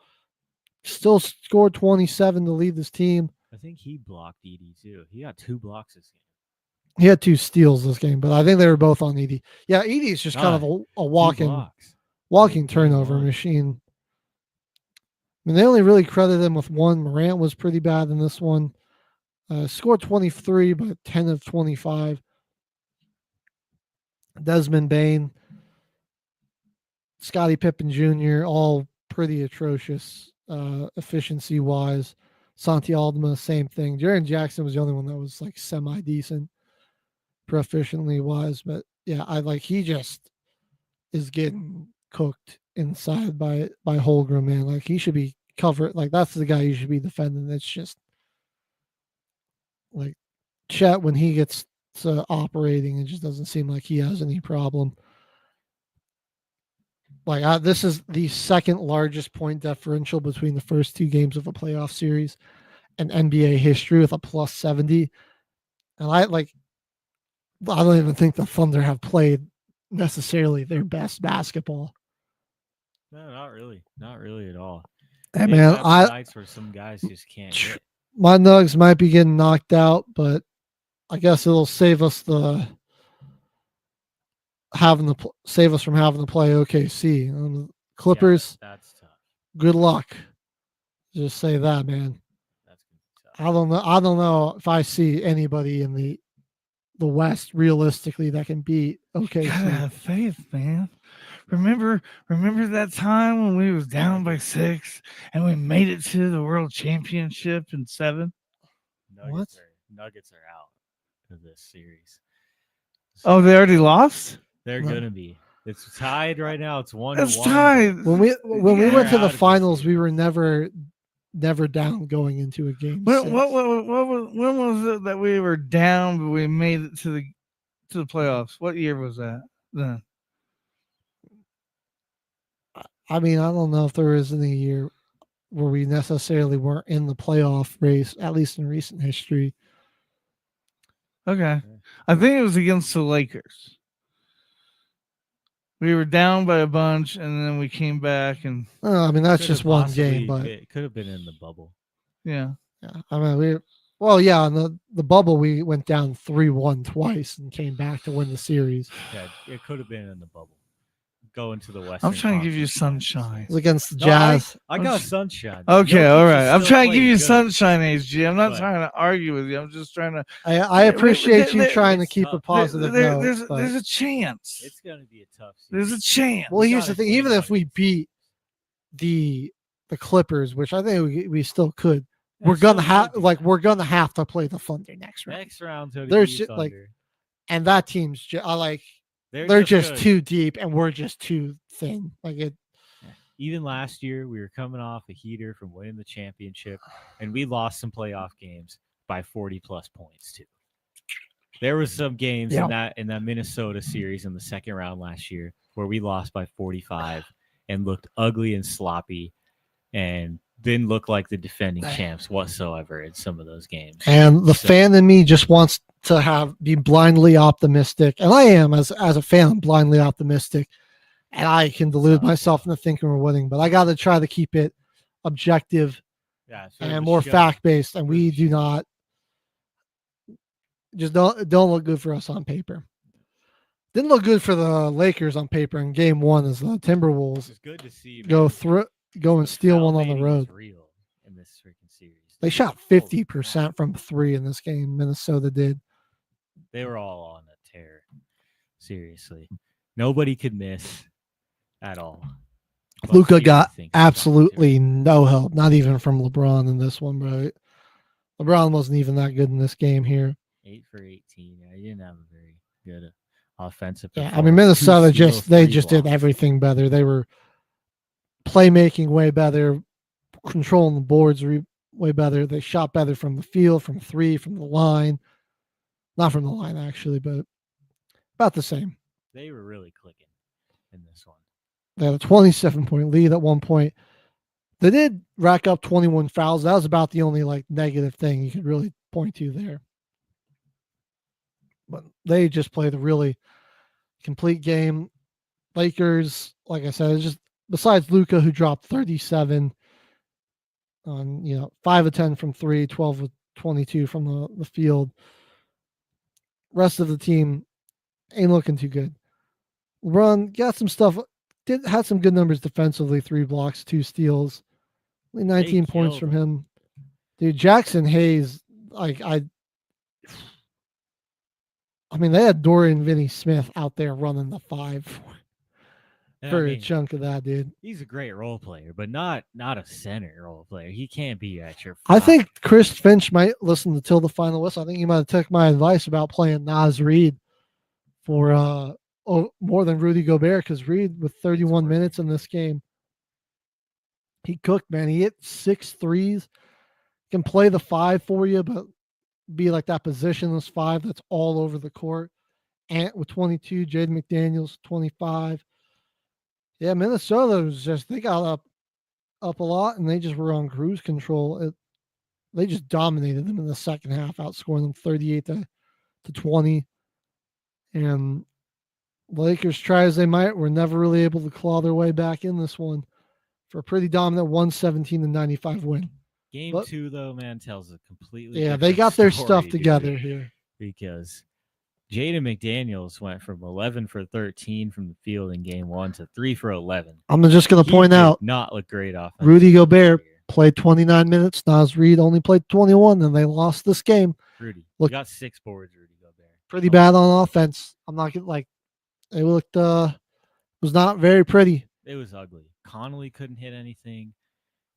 Still scored 27 to lead this team. I think he blocked Edie too. He got 2 blocks this game. He had 2 steals this game, but I think they were both on Edie. Yeah, Edie's just kind of a walking turnover machine. I mean, they only really credited him with 1. Morant was pretty bad in this one. Scored 23, but 10 of 25. Desmond Bain, Scottie Pippen Jr., all pretty atrocious efficiency-wise. Santi Aldama, same thing. Jaren Jackson was the only one that was like semi-decent proficiently-wise. But yeah, he just is getting cooked inside by Holmgren, man. Like, he should be covered. Like, that's the guy you should be defending. It's just like Chet, when he gets to operating, it just doesn't seem like he has any problem. Like, this is the second largest point differential between the first 2 games of a playoff series in NBA history, with a plus 70. And I don't even think the Thunder have played necessarily their best basketball. No, not really at all. Hey, man, nights where some guys just can't hit. My Nugs might be getting knocked out, but I guess it'll save us from having to play OKC. Clippers. Yeah, that's tough. Good luck. Just say that, man. That's tough. I don't know if I see anybody in the West realistically that can beat OKC. You gotta have faith, man. Remember that time when we was down by 6 and we made it to the World Championship in 7? Nuggets are out of this series. Oh, they already lost? They're gonna be. It's tied right now. It's 1-1. It's tied. When we went to the finals, we were never down going into a game. When was it that we were down but we made it to the playoffs? What year was that then? I mean, I don't know if there is any year where we necessarily weren't in the playoff race, at least in recent history. Okay. I think it was against the Lakers. We were down by a bunch, and then we came back. And I mean, that's just one game, but it could have been in the bubble. Yeah. I mean, in the bubble, we went down 3-1 twice and came back to win the series. Yeah, it could have been in the bubble. Go into the West. I'm trying to give you sunshine. It was against the Jazz. I got sunshine. Okay, all right. I'm trying to give you sunshine, HG. I'm not trying to argue with you. I'm just trying to. I appreciate you trying to keep a positive note. There's a chance. It's going to be a tough series. There's a chance. Well, here's the thing. Even if we beat the Clippers, which I think we still could, we're gonna have to play the Thunder next round. Next round, there's just and that team's they're just too deep, and we're just too thin. Even last year, we were coming off a heater from winning the championship, and we lost some playoff games by 40+ points too. There was some games in that Minnesota series in the second round last year where we lost by 45 and looked ugly and sloppy, and didn't look like the defending champs whatsoever in some of those games. And the fan in me just wants to be blindly optimistic, and I am as a fan, I'm blindly optimistic, and I can delude myself into thinking we're winning, but I got to try to keep it objective and more fact-based, and we do not don't look good for us on paper. Didn't look good for the Lakers on paper in game 1 as the Timberwolves good to see, go and steal one on the road. Real in this freaking series. They shot 50% from 3 in this game. Minnesota did. They were all on a tear. Seriously. Nobody could miss at all. Luka got absolutely no help, not even from LeBron in this one, bro. LeBron wasn't even that good in this game here. 8 for 18. He didn't have a very good offensive performance. Yeah, I mean, Minnesota just did everything better. They were playmaking way better, controlling the boards way better. They shot better from the field, from 3, from the line. Not from the line, actually, but about the same. They were really clicking in this one. They had a 27-point lead at one point. They did rack up 21 fouls. That was about the only negative thing you could really point to there. But they just played a really complete game. Lakers, like I said, it's just besides Luka, who dropped 37 on 5 of 10 from 3, 12 of 22 from the field. Rest of the team ain't looking too good. LeBron got some stuff. Had some good numbers defensively: 3 blocks, 2 steals, only 19 points from him. Dude, Jackson Hayes, I mean, they had Dorian Finney-Smith out there running the 5 for a chunk of that, dude. He's a great role player, but not a center role player. He can't be at your 5. I think Chris Finch might listen to Till the Final Whistle. I think he might have took my advice about playing Naz Reid for more than Rudy Gobert, because Reid, with 31 minutes in this game, he cooked, man. He hit 6 threes. Can play the 5 for you, but be like that positionless 5 that's all over the court. Ant with 22, Jaden McDaniels 25. Yeah, Minnesota was just, they got up a lot, and they just were on cruise control. They just dominated them in the second half, outscoring them 38 to 20. And the Lakers, try as they might, were never really able to claw their way back in this one for a pretty dominant 117-95 win. Game 2, though, man, tells a completely they got their story, stuff together here. Because Jaden McDaniels went from 11 for 13 from the field in game 1 to 3 for 11. I'm just going to point out, not look great off. Rudy Gobert played 29 minutes. Naz Reid only played 21, and they lost this game. Rudy, look, got 6 boards, Rudy Gobert. Pretty bad on offense. I'm not getting it looked was not very pretty. It was ugly. Connolly couldn't hit anything.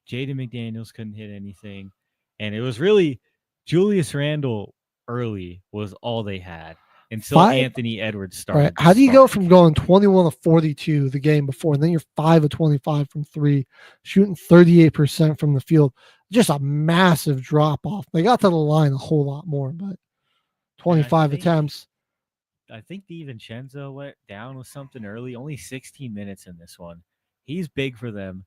Jaden McDaniels couldn't hit anything. And it was really Julius Randle early was all they had until Anthony Edwards started. Right. How do you go from going 21 to 42 the game before, and then you're 5 of 25 from 3, shooting 38% from the field? Just a massive drop off. They got to the line a whole lot more, but 25 attempts. I think DiVincenzo went down with something early. Only 16 minutes in this one. He's big for them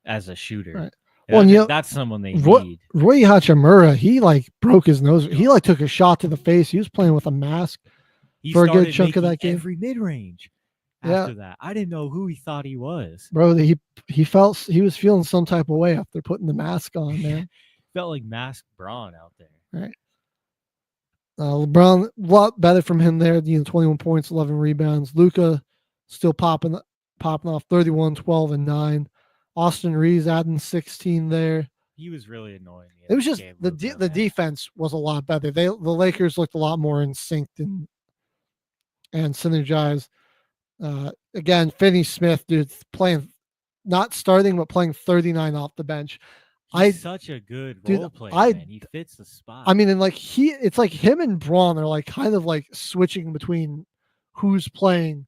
as a shooter. Right. Well, that's someone they need. Rui Hachimura, he broke his nose. He took a shot to the face. He was playing with a mask for a good chunk of that game. Every mid range. After that, I didn't know who he thought he was. Bro, he was feeling some type of way after putting the mask on, man. Felt like masked Braun out there. Right. LeBron, a lot better from him there. 21 points, 11 rebounds. Luka still popping off 31, 12, and 9. Austin Reeves adding 16 there. He was really annoying. It was just the defense was a lot better. The Lakers looked a lot more in sync and synergized. Again, Finney-Smith, dude, playing, not starting, but playing 39 off the bench. He's such a good role player, man. He fits the spot. I mean, and it's like him and Braun are kind of switching between who's playing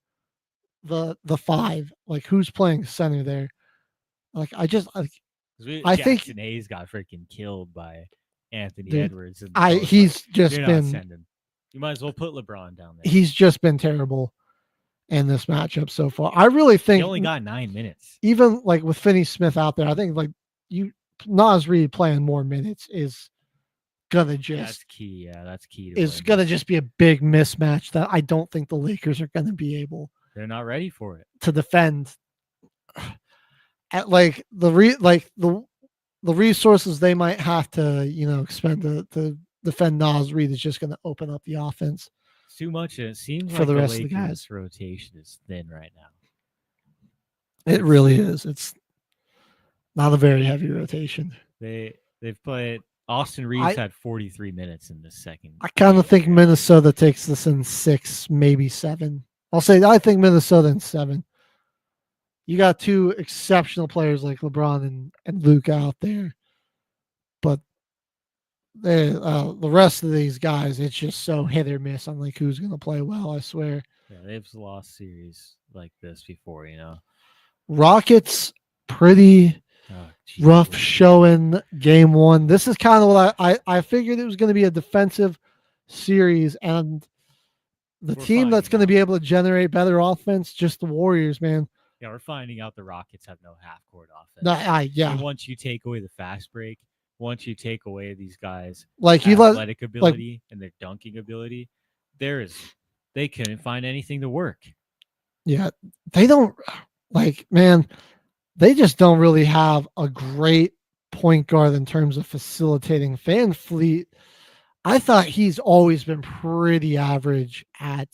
the 5, who's playing center there. I think Hayes got freaking killed by Anthony dude, Edwards. He's just been. You might as well put LeBron down there. He's just been terrible in this matchup so far. I really think he only got 9 minutes. Even with Finney-Smith out there, I think Naz Reid playing more minutes is gonna that's key. Yeah, that's key. It's gonna just be a big mismatch that I don't think the Lakers are gonna be able. They're not ready for it to defend. At the resources they might have to expend to defend Naz Reid is just going to open up the offense. It's too much. It seems for like the rest Lakers of the guys. Rotation is thin right now. It really is. It's not a very heavy rotation. They've played. Austin Reeves had 43 minutes in the second. I kind of think Minnesota takes this in 6, maybe 7. I think Minnesota in 7. You got 2 exceptional players like LeBron and Luke out there, but the rest of these guys, it's just so hit or miss on who's going to play well. I swear. Yeah, they've lost series like this before, Rockets, pretty rough showing game 1. This is kind of what I figured it was going to be a defensive series, and the team that's going to be able to generate better offense, just the Warriors, man. Yeah, we're finding out the Rockets have no half-court offense. And once you take away the fast break, once you take away these guys' athletic ability and their dunking ability, there is they couldn't find anything to work. Yeah, they don't man, they just don't really have a great point guard in terms of facilitating. Van Fleet, I thought he's always been pretty average at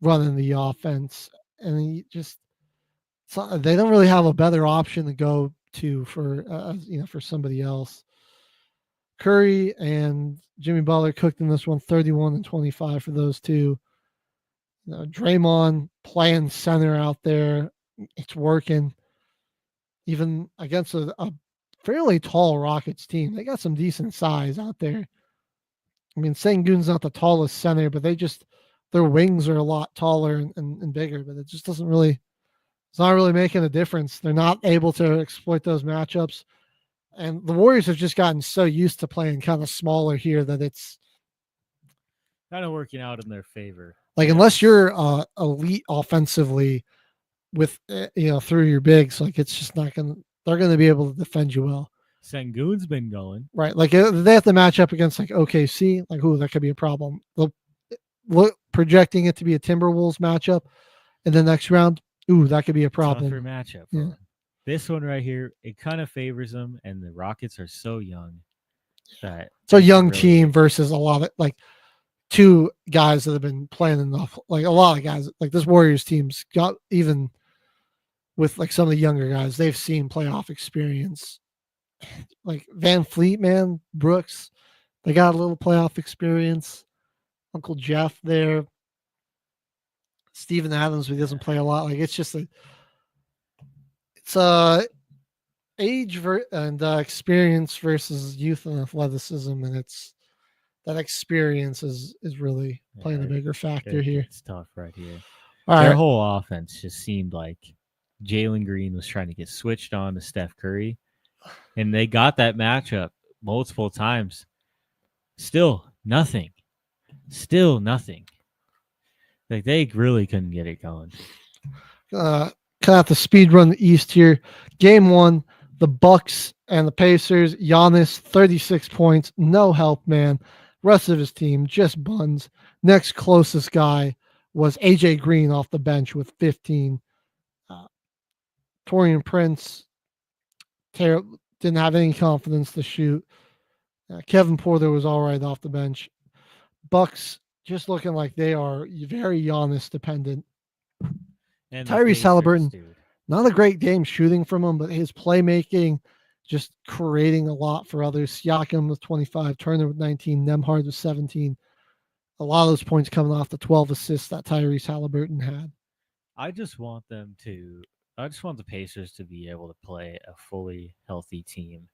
running the offense, and he just they don't really have a better option to go to for for somebody else. Curry and Jimmy Butler cooked in this one, 31 and 25 for those two. Draymond playing center out there, it's working. Even against a fairly tall Rockets team, they got some decent size out there. I mean, Sengun's not the tallest center, but their wings are a lot taller and bigger, but it just doesn't really, it's not really making a difference. They're not able to exploit those matchups. And the Warriors have just gotten so used to playing kind of smaller here that it's kind of working out in their favor. Like, unless you're elite offensively with, through your bigs, like, it's just not going to, they're going to be able to defend you well. Sengun's been going. Right. Like, they have to match up against, like, OKC. Like, ooh, that could be a problem. They'll projecting it to be a Timberwolves matchup in the next round. Ooh, that could be a problem. Tougher matchup. Yeah. This one right here, it kind of favors them, and the Rockets are so young that it's a young team versus a lot of, like, two guys that have been playing enough. Like, a lot of guys, like, this Warriors team's got, even with, like, some of the younger guys, they've seen playoff experience. Like Van Fleet, man, Brooks, they got a little playoff experience. Uncle Jeff there. Steven Adams, who doesn't play a lot. Like, it's just it's age and experience versus youth and athleticism, and it's that experience is really playing a bigger factor here. It's tough right here. Their whole offense just seemed like Jalen Green was trying to get switched on to Steph Curry, and they got that matchup multiple times. Still nothing. Like, they really couldn't get it going. Kind of have to speed run the East here. Game 1, the Bucks and the Pacers. Giannis, 36 points. No help, man. Rest of his team, just buns. Next closest guy was AJ Green off the bench with 15. Torian Prince didn't have any confidence to shoot. Kevin Porter was all right off the bench. Bucks just looking like they are very Giannis dependent. And Tyrese Halliburton, not a great game shooting from him, but his playmaking, just creating a lot for others. Siakam with 25, Turner with 19, Nembhard with 17. A lot of those points coming off the 12 assists that Tyrese Halliburton had. I just want the Pacers to be able to play a fully healthy team.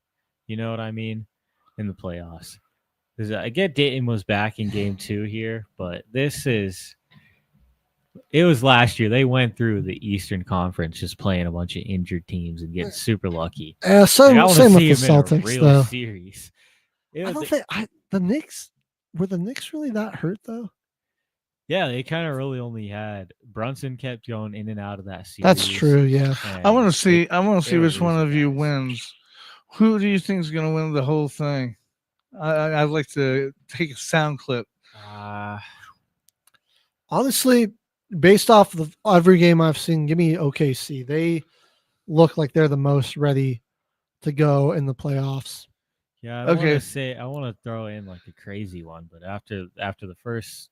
You know what I mean? In the playoffs. Because I get Dayton was back in game 2 here, but it was last year. They went through the Eastern Conference just playing a bunch of injured teams and getting super lucky. Same with the Celtics, though. Series. I don't think the Knicks, were the Knicks really that hurt, though? Yeah, they kind of really only had Brunson kept going in and out of that series. That's true, yeah. I want to see which one of you wins. Who do you think is going to win the whole thing? I'd like to take a sound clip. Honestly, based off of every game I've seen, give me OKC. They look like they're the most ready to go in the playoffs. Yeah, I want to throw in like a crazy one, but after the first,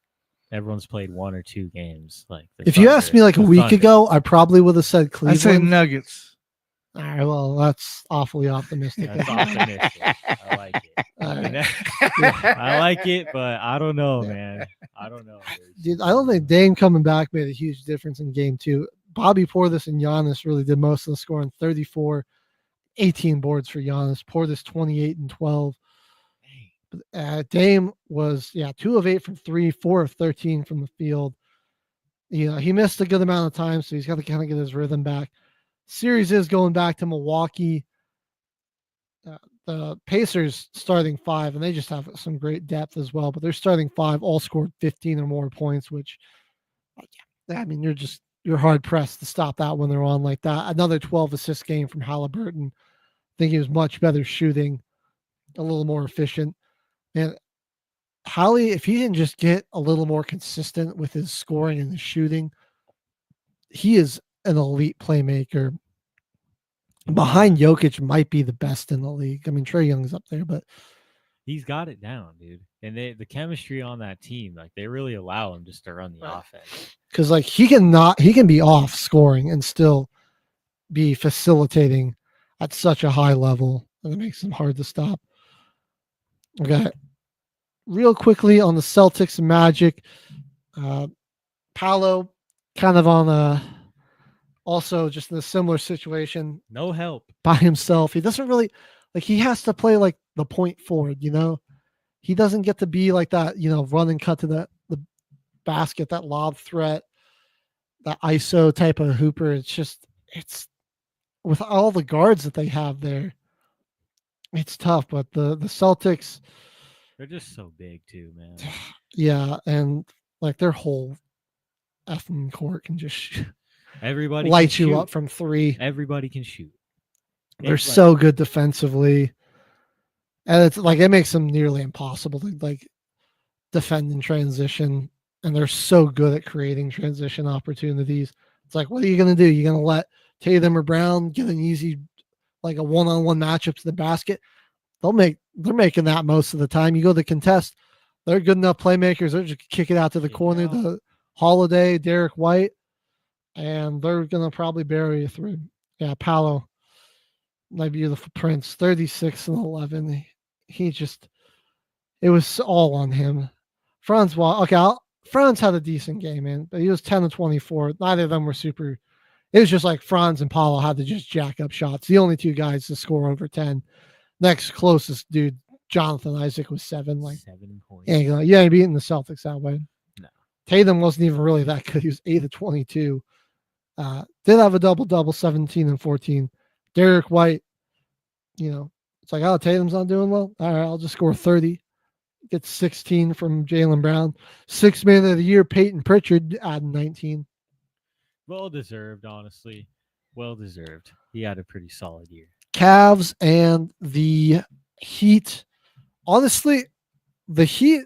everyone's played 1 or 2 games. Like, if you asked me like a week ago, I probably would have said Cleveland. I'd say Nuggets. All right, well, that's awfully optimistic. That's optimistic. I like it. I like it, but I don't know, man. I don't know. Dude, I don't think Dame coming back made a huge difference in game 2. Bobby Portis and Giannis really did most of the scoring. 34, 18 boards for Giannis. Portis 28 and 12. Dame was 2 of 8 from 3, 4 of 13 from the field. He missed a good amount of time, so he's got to kind of get his rhythm back. Series is going back to Milwaukee. The Pacers starting 5, and they just have some great depth as well, but they're starting 5 all scored 15 or more points, which, I mean, you're hard pressed to stop that when they're on like that. Another 12 assist game from Halliburton. I think he was much better shooting, a little more efficient. And Hallie, if he can just get a little more consistent with his scoring and his shooting, he is an elite playmaker. Behind Jokic, might be the best in the league. I mean, Trae Young's up there, but he's got it down, dude. And the chemistry on that team, like they really allow him just to run the offense. because like he can be off scoring and still be facilitating at such a high level, and it makes him hard to stop. Okay, real quickly on the Celtics and Magic, Paolo kind of on a also just in a similar situation. No help by himself. He doesn't really like. He has to play like the point forward. He doesn't get to be like that. Run and cut to the basket, that lob threat, that ISO type of hooper. It's with all the guards that they have there, it's tough. But the Celtics, they're just so big too, man. Yeah, and like their whole effing court can just everybody light you up from three. Everybody can shoot. They're so good defensively, and it's like it makes them nearly impossible to like defend in transition. And they're so good at creating transition opportunities. It's like, what are you going to do? You're going to let Tatum or Brown get an easy, like a one-on-one matchup to the basket? They're making that most of the time. You go to contest, they're good enough playmakers. They're just kick it out to the corner, the Holiday, Derek White, and they're going to probably bury you through. Yeah, Paolo, my beautiful prince, 36 and 11. It was all on him. Franz had a decent game, man, but he was 10 and 24. Neither of them were super. It was just like Franz and Paolo had to just jack up shots. The only two guys to score over 10. Next closest dude, Jonathan Isaac, was 7. Like 7 points. Yeah, beating the Celtics that way. No. Tatum wasn't even really that good. He was 8 of 22. Did have a double-double, 17 and 14. Derek White, it's like, oh, Tatum's not doing well. All right, I'll just score 30. Gets 16 from Jaylen Brown. 6th man of the year, Peyton Pritchard, adding 19. Well deserved, honestly. Well deserved. He had a pretty solid year. Cavs and the Heat. Honestly, the Heat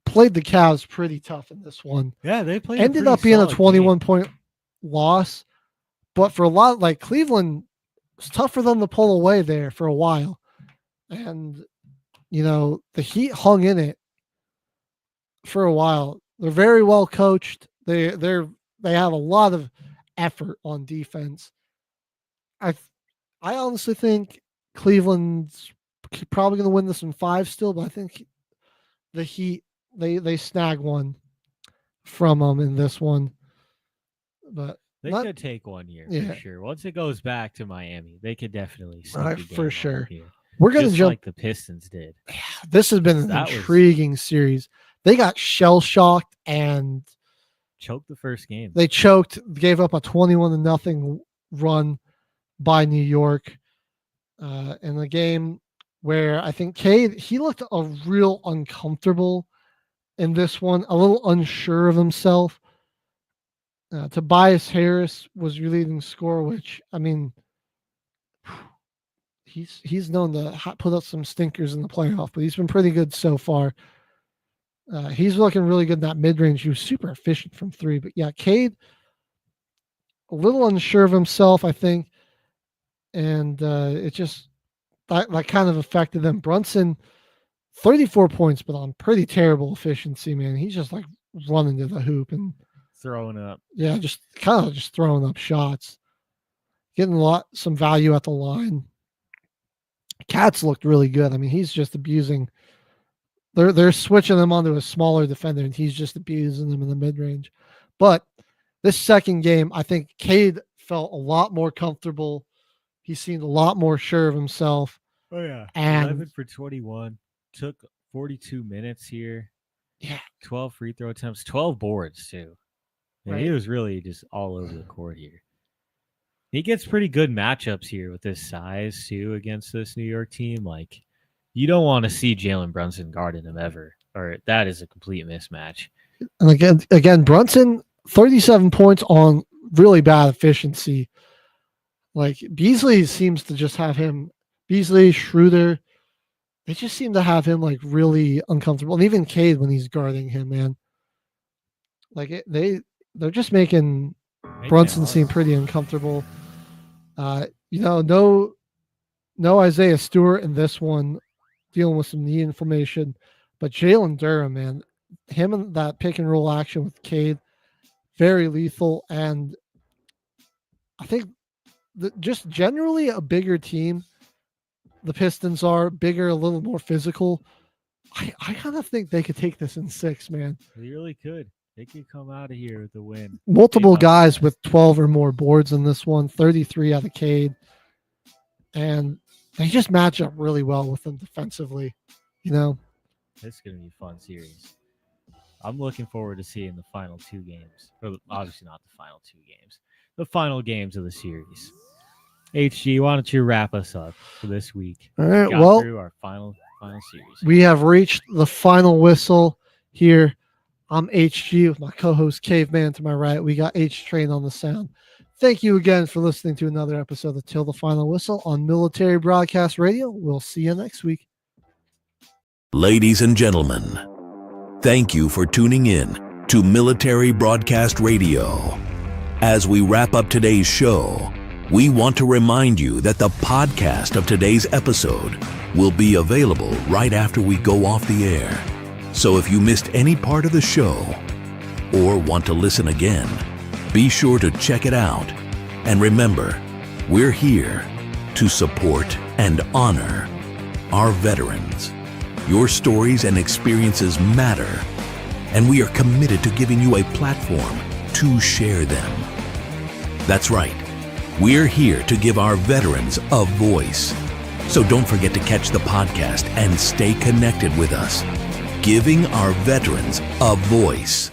played the Cavs pretty tough in this one. Yeah, they played. Ended up being a 21-point loss, but for a lot, like Cleveland, it's tough for them to pull away there for a while, and the Heat hung in it for a while. They're very well coached. They have a lot of effort on defense. I honestly think Cleveland's probably going to win this in 5 still, but I think the Heat they snag one from them in this one. But they could take 1 year for sure. Once it goes back to Miami, they could definitely for sure. Here. We're going to jump like the Pistons did. This has been an intriguing series. They got shell-shocked and choked the first game. They choked, gave up a 21-0 run by New York in a game where I think Cade, he looked a real uncomfortable in this one, a little unsure of himself. Tobias Harris was your leading scorer, which, I mean, he's known to put up some stinkers in the playoff, but he's been pretty good so far. He's looking really good in that mid-range. He was super efficient from 3. But yeah, Cade, a little unsure of himself, I think. And it just, that kind of affected them. Brunson, 34 points, but on pretty terrible efficiency, man. He's just like running to the hoop and throwing up. Yeah, just kind of just throwing up shots. Getting some value at the line. Cats looked really good. I mean, he's just abusing. They're switching him onto a smaller defender, and he's just abusing them in the mid-range. But this second game, I think Cade felt a lot more comfortable. He seemed a lot more sure of himself. Oh, yeah. And 11 for 21. Took 42 minutes here. Yeah. 12 free throw attempts. 12 boards, too. Yeah, Right. He was really just all over the court here. He gets pretty good matchups here with his size, too, against this New York team. Like, you don't want to see Jalen Brunson guarding him ever, or that is a complete mismatch. And again, Brunson, 37 points on really bad efficiency. Like, Beasley seems to just have him. Beasley, Schroeder, they just seem to have him like really uncomfortable. And even Cade when he's guarding him, man. Like they're just making Brunson seem pretty uncomfortable. No Isaiah Stewart in this one, dealing with some knee inflammation, but Jalen Durham, man, him and that pick and roll action with Cade, very lethal. And I think just generally a bigger team. The Pistons are bigger, a little more physical. I kind of think they could take this in 6, man. They really could. They could come out of here with a win. Multiple guys with 12 or more boards in this one, 33 out of Cade. And they just match up really well with them defensively, This is going to be a fun series. I'm looking forward to seeing the final 2 games. Or obviously not the final 2 games. The final games of the series. HG, why don't you wrap us up for this week? All right, Through our final series. We have reached the final whistle here. I'm HG with my co-host Caveman to my right. We got H-Train on the sound. Thank you again for listening to another episode of Till the Final Whistle on Military Broadcast Radio. We'll see you next week. Ladies and gentlemen, thank you for tuning in to Military Broadcast Radio. As we wrap up today's show, we want to remind you that the podcast of today's episode will be available right after we go off the air. So if you missed any part of the show or want to listen again, be sure to check it out. And remember, we're here to support and honor our veterans. Your stories and experiences matter, and we are committed to giving you a platform to share them. That's right. We're here to give our veterans a voice. So don't forget to catch the podcast and stay connected with us. Giving our veterans a voice.